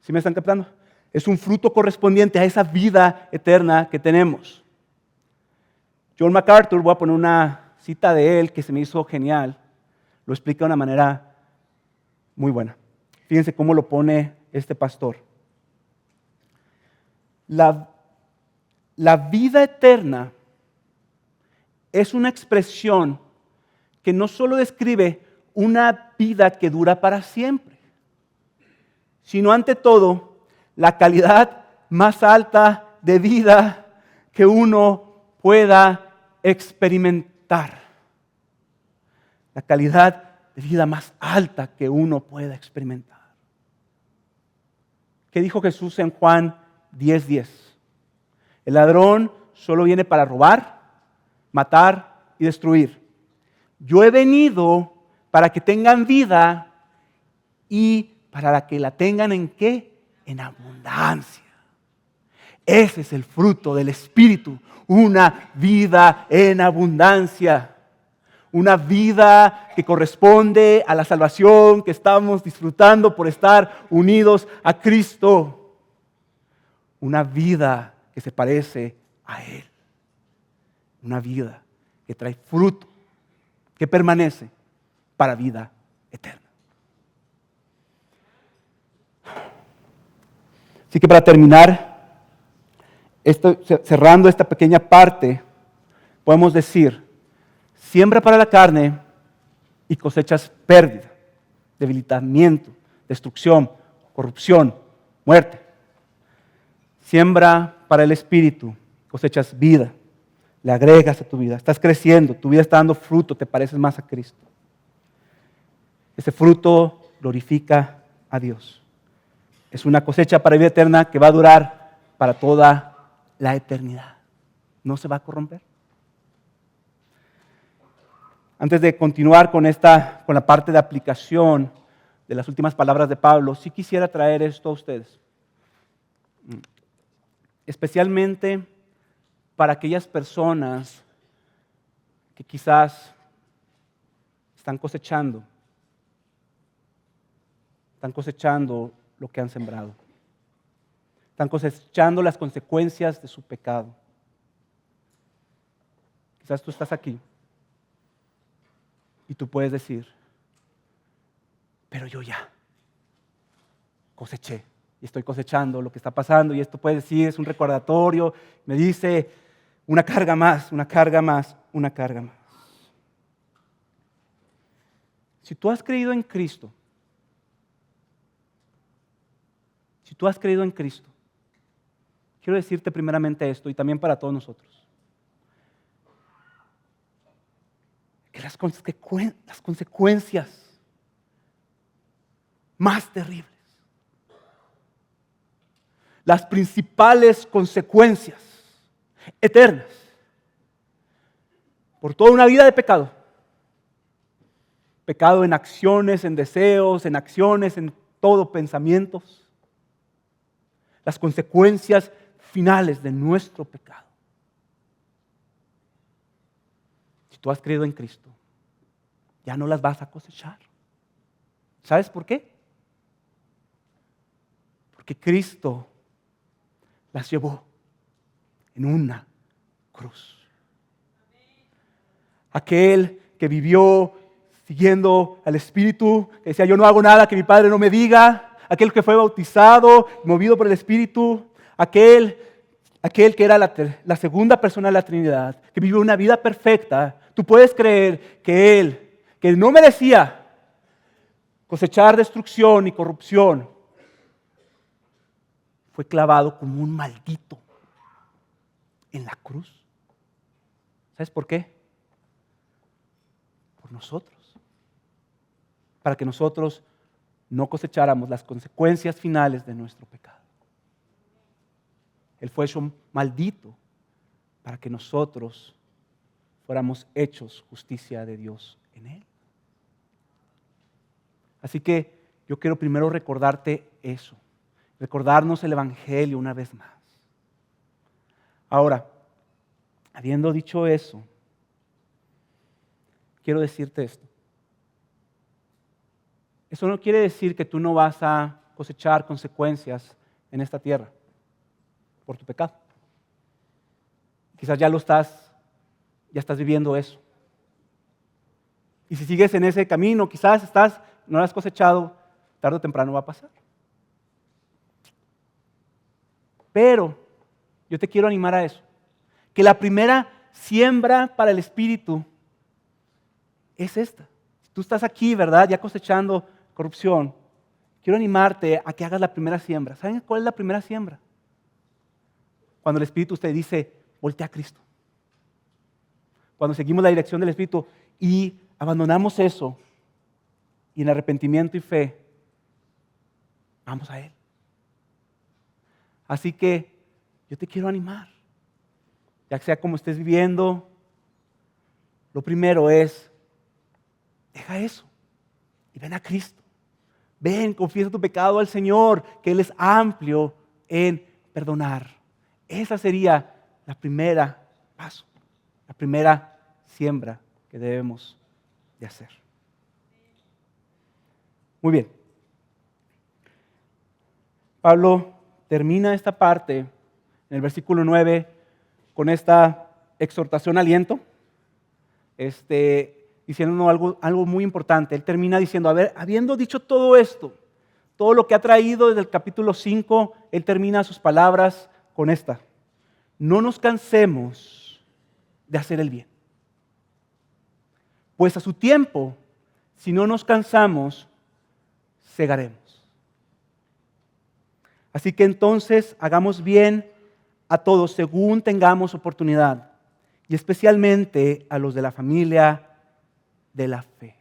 ¿Sí me están captando? Es un fruto correspondiente a esa vida eterna que tenemos. John MacArthur, voy a poner una cita de él que se me hizo genial, lo explica de una manera muy buena. Fíjense cómo lo pone este pastor. La vida eterna es una expresión que no solo describe una vida que dura para siempre, sino ante todo la calidad más alta de vida que uno pueda experimentar. La calidad de vida más alta que uno pueda experimentar. ¿Qué dijo Jesús en Juan 10:10? El ladrón solo viene para robar, matar y destruir. Yo he venido para que tengan vida y para que la tengan ¿en qué? En abundancia. Ese es el fruto del Espíritu, una vida en abundancia. Una vida que corresponde a la salvación que estamos disfrutando por estar unidos a Cristo. Una vida que se parece a Él. Una vida que trae fruto, que permanece para vida eterna. Así que para terminar, cerrando esta pequeña parte, podemos decir: siembra para la carne y cosechas pérdida, debilitamiento, destrucción, corrupción, muerte. Siembra para el espíritu, cosechas vida, le agregas a tu vida. Estás creciendo, tu vida está dando fruto, te pareces más a Cristo. Ese fruto glorifica a Dios. Es una cosecha para vida eterna que va a durar para toda la eternidad. No se va a corromper. Antes de continuar con la parte de aplicación de las últimas palabras de Pablo, sí quisiera traer esto a ustedes. Especialmente para aquellas personas que quizás están cosechando lo que han sembrado. Están cosechando las consecuencias de su pecado. Quizás tú estás aquí y tú puedes decir: pero yo ya coseché y estoy cosechando lo que está pasando, y esto puede decir, es un recordatorio, me dice una carga más, una carga más, una carga más. Si tú has creído en Cristo, quiero decirte primeramente esto, y también para todos nosotros, que las consecuencias más terribles, las principales consecuencias eternas por toda una vida de pecado, pecado en acciones, en deseos, en acciones, en todo, pensamientos, las consecuencias finales de nuestro pecado. Si tú has creído en Cristo, ya no las vas a cosechar. ¿Sabes por qué? Porque Cristo las llevó en una cruz. Aquel que vivió siguiendo al Espíritu, que decía: yo no hago nada que mi Padre no me diga. Aquel que fue bautizado, movido por el Espíritu. Aquel que era la segunda persona de la Trinidad, que vivió una vida perfecta. Tú puedes creer que Él, que no merecía cosechar destrucción y corrupción, fue clavado como un maldito en la cruz. ¿Sabes por qué? Por nosotros. Para que nosotros no cosecháramos las consecuencias finales de nuestro pecado. Él fue hecho maldito para que nosotros fuéramos hechos justicia de Dios en Él. Así que yo quiero primero recordarte eso. Recordarnos el Evangelio una vez más. Ahora, habiendo dicho eso, quiero decirte esto. Eso no quiere decir que tú no vas a cosechar consecuencias en esta tierra por tu pecado. Quizás ya estás viviendo eso. Y si sigues en ese camino, quizás no lo has cosechado, tarde o temprano va a pasar. Pero yo te quiero animar a eso, que la primera siembra para el Espíritu es esta. Si tú estás aquí, ¿verdad? Ya cosechando corrupción, quiero animarte a que hagas la primera siembra. ¿Saben cuál es la primera siembra? Cuando el Espíritu te dice, voltea a Cristo. Cuando seguimos la dirección del Espíritu y abandonamos eso, y en arrepentimiento y fe, vamos a Él. Así que yo te quiero animar, ya sea como estés viviendo, lo primero es, deja eso y ven a Cristo. Ven, confiesa tu pecado al Señor, que Él es amplio en perdonar. Esa sería la primera paso, la primera siembra que debemos de hacer. Muy bien. Pablo termina esta parte en el versículo 9 con esta exhortación aliento, diciéndonos algo muy importante. Él termina diciendo, habiendo dicho todo esto, todo lo que ha traído desde el capítulo 5, él termina sus palabras con esta: no nos cansemos de hacer el bien, pues a su tiempo, si no nos cansamos, segaremos. Así que entonces hagamos bien a todos según tengamos oportunidad, y especialmente a los de la familia de la fe.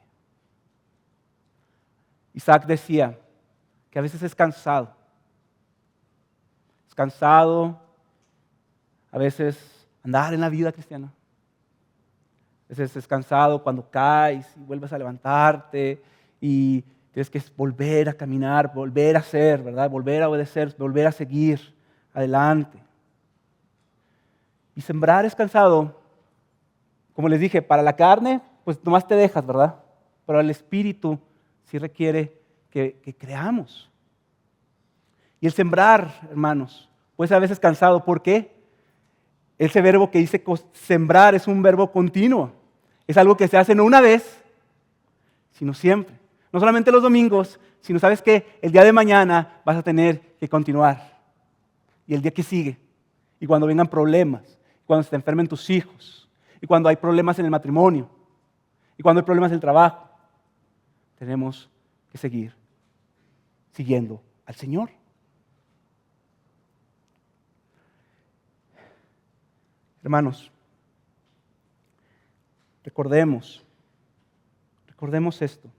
Isaac decía que a veces es cansado. Es cansado a veces andar en la vida cristiana. A veces es cansado cuando caes y vuelves a levantarte y tienes que volver a caminar, volver a hacer, ¿verdad? Volver a obedecer, volver a seguir adelante. Y sembrar es cansado. Como les dije, para la carne, pues nomás te dejas, ¿verdad? Pero el Espíritu sí requiere que creamos. Y el sembrar, hermanos, pues a veces cansado. ¿Por qué? Ese verbo que dice sembrar es un verbo continuo. Es algo que se hace no una vez, sino siempre. No solamente los domingos, sino sabes que el día de mañana vas a tener que continuar. Y el día que sigue. Y cuando vengan problemas, cuando se te enfermen tus hijos, y cuando hay problemas en el matrimonio, y cuando hay problemas en el trabajo, tenemos que seguir siguiendo al Señor. Hermanos, recordemos esto.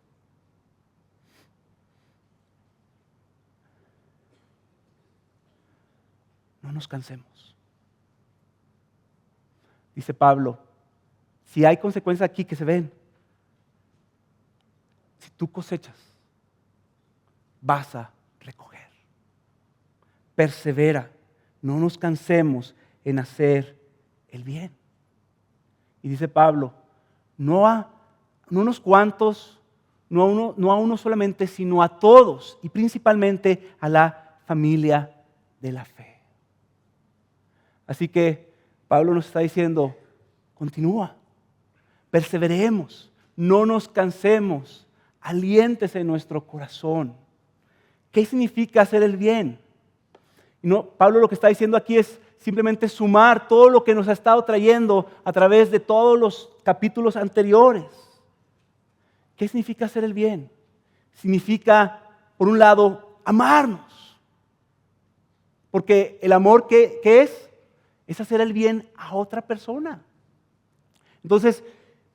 No nos cansemos. Dice Pablo, si hay consecuencias aquí que se ven, si tú cosechas, vas a recoger. Persevera, no nos cansemos en hacer el bien. Y dice Pablo, no a unos cuantos, no a uno solamente, sino a todos, y principalmente a la familia de la fe. Así que Pablo nos está diciendo, continúa, perseveremos, no nos cansemos, aliéntese en nuestro corazón. ¿Qué significa hacer el bien? Pablo lo que está diciendo aquí es simplemente sumar todo lo que nos ha estado trayendo a través de todos los capítulos anteriores. ¿Qué significa hacer el bien? Significa, por un lado, amarnos. Porque el amor, ¿qué es? Es hacer el bien a otra persona. Entonces,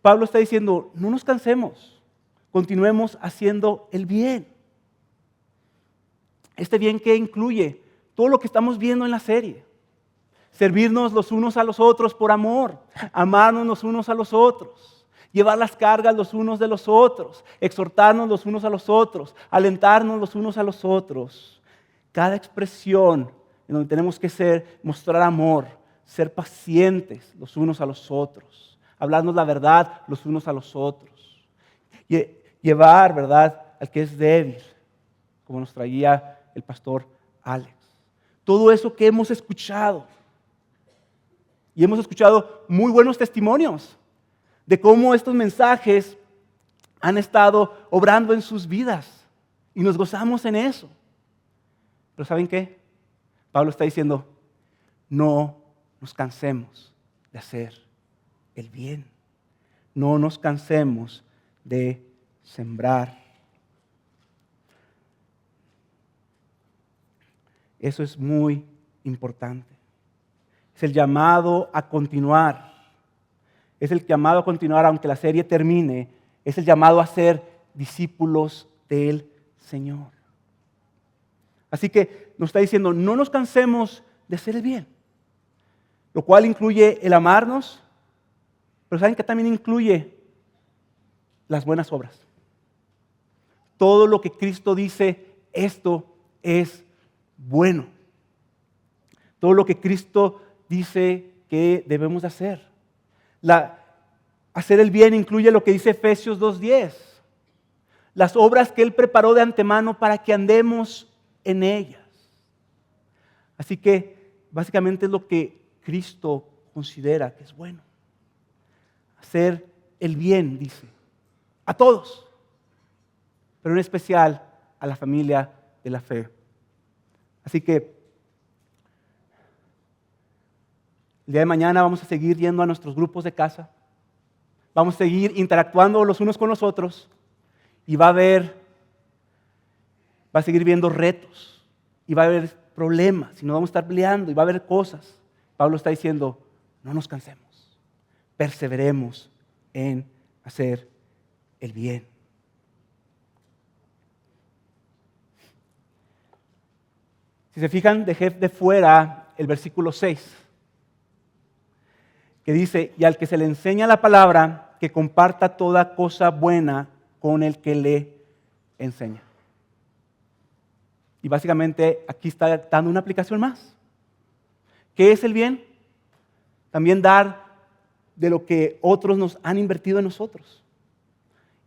Pablo está diciendo, no nos cansemos, continuemos haciendo el bien. Este bien que incluye todo lo que estamos viendo en la serie. Servirnos los unos a los otros por amor, amarnos los unos a los otros, llevar las cargas los unos de los otros, exhortarnos los unos a los otros, alentarnos los unos a los otros. Cada expresión en donde tenemos que mostrar amor, ser pacientes los unos a los otros, hablarnos la verdad los unos a los otros, llevar, ¿verdad?, al que es débil, como nos traía el pastor Alex. Todo eso que hemos escuchado. Y hemos escuchado muy buenos testimonios de cómo estos mensajes han estado obrando en sus vidas y nos gozamos en eso. Pero ¿saben qué? Pablo está diciendo, no nos cansemos de hacer el bien. No nos cansemos de sembrar. Eso es muy importante. Es el llamado a continuar. Es el llamado a continuar aunque la serie termine. Es el llamado a ser discípulos del Señor. Así que nos está diciendo, no nos cansemos de hacer el bien. Lo cual incluye el amarnos, pero ¿saben qué también incluye? Las buenas obras. Todo lo que Cristo dice, esto es bueno. Todo lo que Cristo dice que debemos hacer. Hacer el bien incluye lo que dice Efesios 2:10. Las obras que Él preparó de antemano para que andemos en ellas. Así que básicamente es lo que Cristo considera que es bueno. Hacer el bien, dice, a todos, pero en especial a la familia de la fe. Así que el día de mañana vamos a seguir yendo a nuestros grupos de casa, vamos a seguir interactuando los unos con los otros y va a seguir viendo retos y va a haber problemas y nos vamos a estar peleando y va a haber cosas. Pablo está diciendo, no nos cansemos, perseveremos en hacer el bien. Si se fijan, dejé de fuera el versículo 6, que dice, y al que se le enseña la palabra, que comparta toda cosa buena con el que le enseña. Y básicamente aquí está dando una aplicación más. ¿Qué es el bien? También dar de lo que otros nos han invertido en nosotros.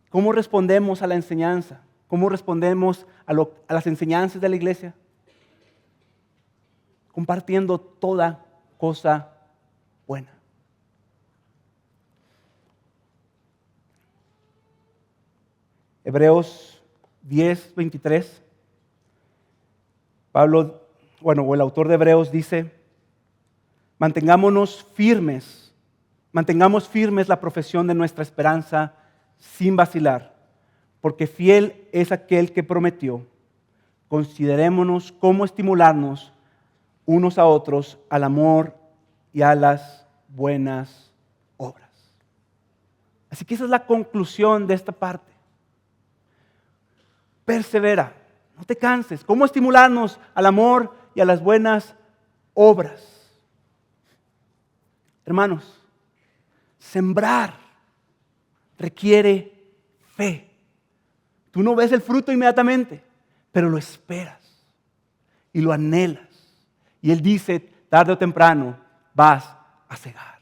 ¿Cómo respondemos a la enseñanza? ¿Cómo respondemos a las enseñanzas de la iglesia? Compartiendo toda cosa buena. Hebreos 10:23. Pablo, o el autor de Hebreos dice, mantengamos firmes la profesión de nuestra esperanza sin vacilar, porque fiel es aquel que prometió. Considerémonos cómo estimularnos unos a otros al amor y a las buenas obras. Así que esa es la conclusión de esta parte. Persevera, no te canses. ¿Cómo estimularnos al amor y a las buenas obras? Hermanos, sembrar requiere fe. Tú no ves el fruto inmediatamente, pero lo esperas y lo anhelas. Y Él dice, tarde o temprano vas a cegar.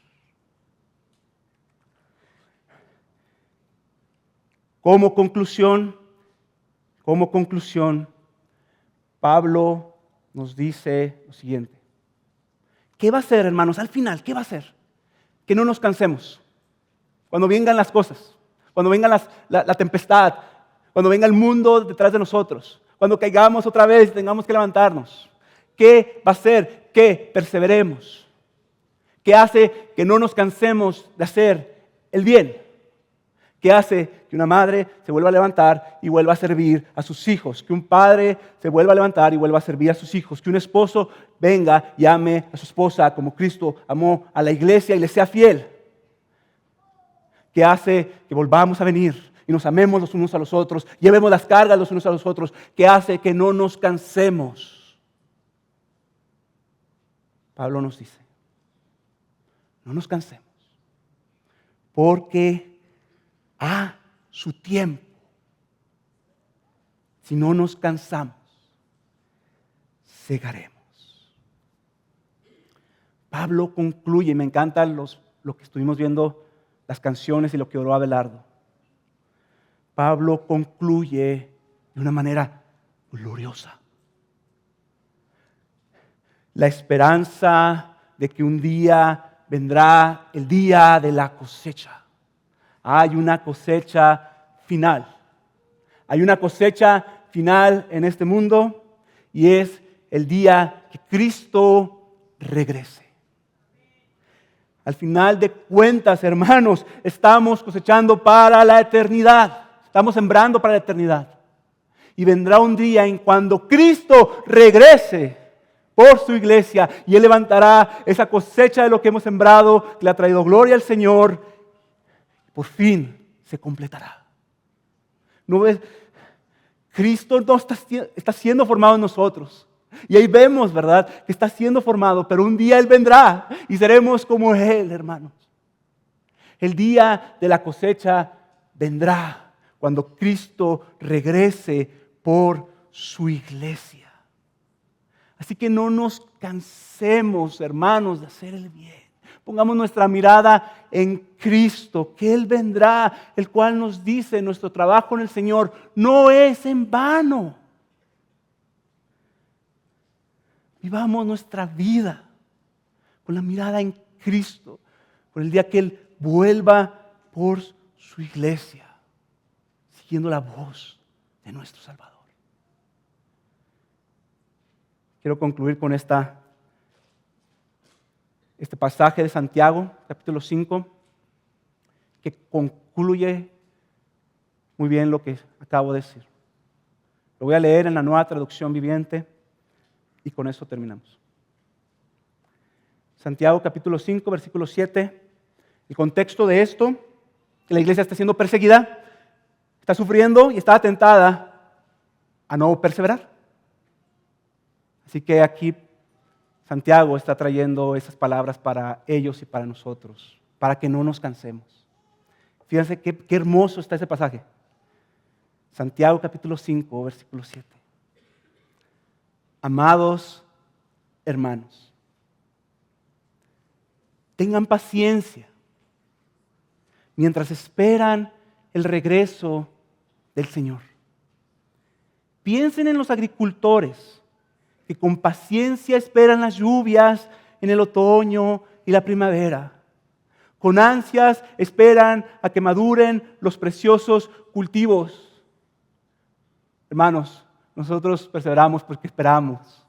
Como conclusión, Pablo nos dice lo siguiente. ¿Qué va a hacer, hermanos? Al final, ¿qué va a hacer? Que no nos cansemos. Cuando vengan las cosas, cuando venga la tempestad, cuando venga el mundo detrás de nosotros, cuando caigamos otra vez y tengamos que levantarnos. ¿Qué va a hacer? Que perseveremos. ¿Qué hace que no nos cansemos de hacer el bien? ¿Qué hace que una madre se vuelva a levantar y vuelva a servir a sus hijos? Que un padre se vuelva a levantar y vuelva a servir a sus hijos. Que un esposo venga y ame a su esposa como Cristo amó a la iglesia y le sea fiel. Que hace que volvamos a venir y nos amemos los unos a los otros, llevemos las cargas los unos a los otros. Que hace que no nos cansemos. Pablo nos dice, no nos cansemos, porque a su tiempo, si no nos cansamos, segaremos. Pablo concluye, me encanta lo que estuvimos viendo, las canciones y lo que oró Abelardo. Pablo concluye de una manera gloriosa. La esperanza de que un día vendrá el día de la cosecha. Hay una cosecha final. Hay una cosecha final en este mundo y es el día que Cristo regrese. Al final de cuentas, hermanos, estamos cosechando para la eternidad. Estamos sembrando para la eternidad. Y vendrá un día en cuando Cristo regrese por su iglesia y Él levantará esa cosecha de lo que hemos sembrado, que le ha traído gloria al Señor. Por fin se completará. ¿No ves? Cristo no está siendo formado en nosotros. Y ahí vemos, ¿verdad?, que está siendo formado, pero un día Él vendrá y seremos como Él, hermanos. El día de la cosecha vendrá cuando Cristo regrese por su iglesia. Así que no nos cansemos, hermanos, de hacer el bien. Pongamos nuestra mirada en Cristo, que Él vendrá, el cual nos dice, nuestro trabajo en el Señor no es en vano. Vivamos nuestra vida con la mirada en Cristo, por el día que Él vuelva por su iglesia, siguiendo la voz de nuestro Salvador. Quiero concluir con este pasaje de Santiago, capítulo 5, que concluye muy bien lo que acabo de decir. Lo voy a leer en la Nueva Traducción Viviente y con eso terminamos. Santiago capítulo 5, versículo 7. El contexto de esto, que la iglesia está siendo perseguida, está sufriendo y está tentada a no perseverar. Así que aquí Santiago está trayendo esas palabras para ellos y para nosotros, para que no nos cansemos. Fíjense qué hermoso está ese pasaje. Santiago capítulo 5, versículo 7. Amados hermanos, tengan paciencia mientras esperan el regreso del Señor. Piensen en los agricultores que con paciencia esperan las lluvias en el otoño y la primavera. Con ansias esperan a que maduren los preciosos cultivos. Hermanos, nosotros perseveramos porque esperamos.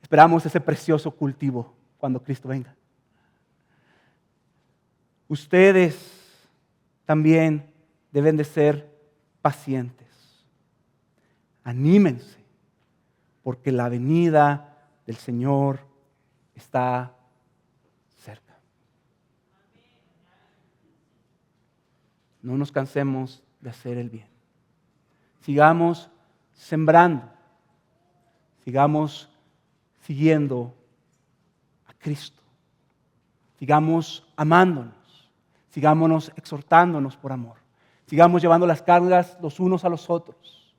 Esperamos ese precioso cultivo cuando Cristo venga. Ustedes también deben de ser pacientes. Anímense, porque la venida del Señor está cerca. No nos cansemos de hacer el bien. Sigamos sembrando. Sigamos siguiendo a Cristo. Sigamos amándonos. Sigámonos exhortándonos por amor. Sigamos llevando las cargas los unos a los otros.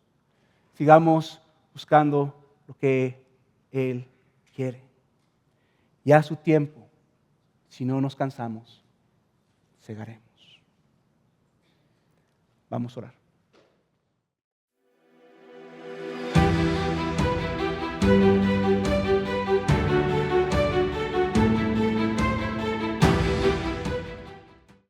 Sigamos buscando lo que Él quiere. Y a su tiempo, si no nos cansamos, segaremos. Vamos a orar.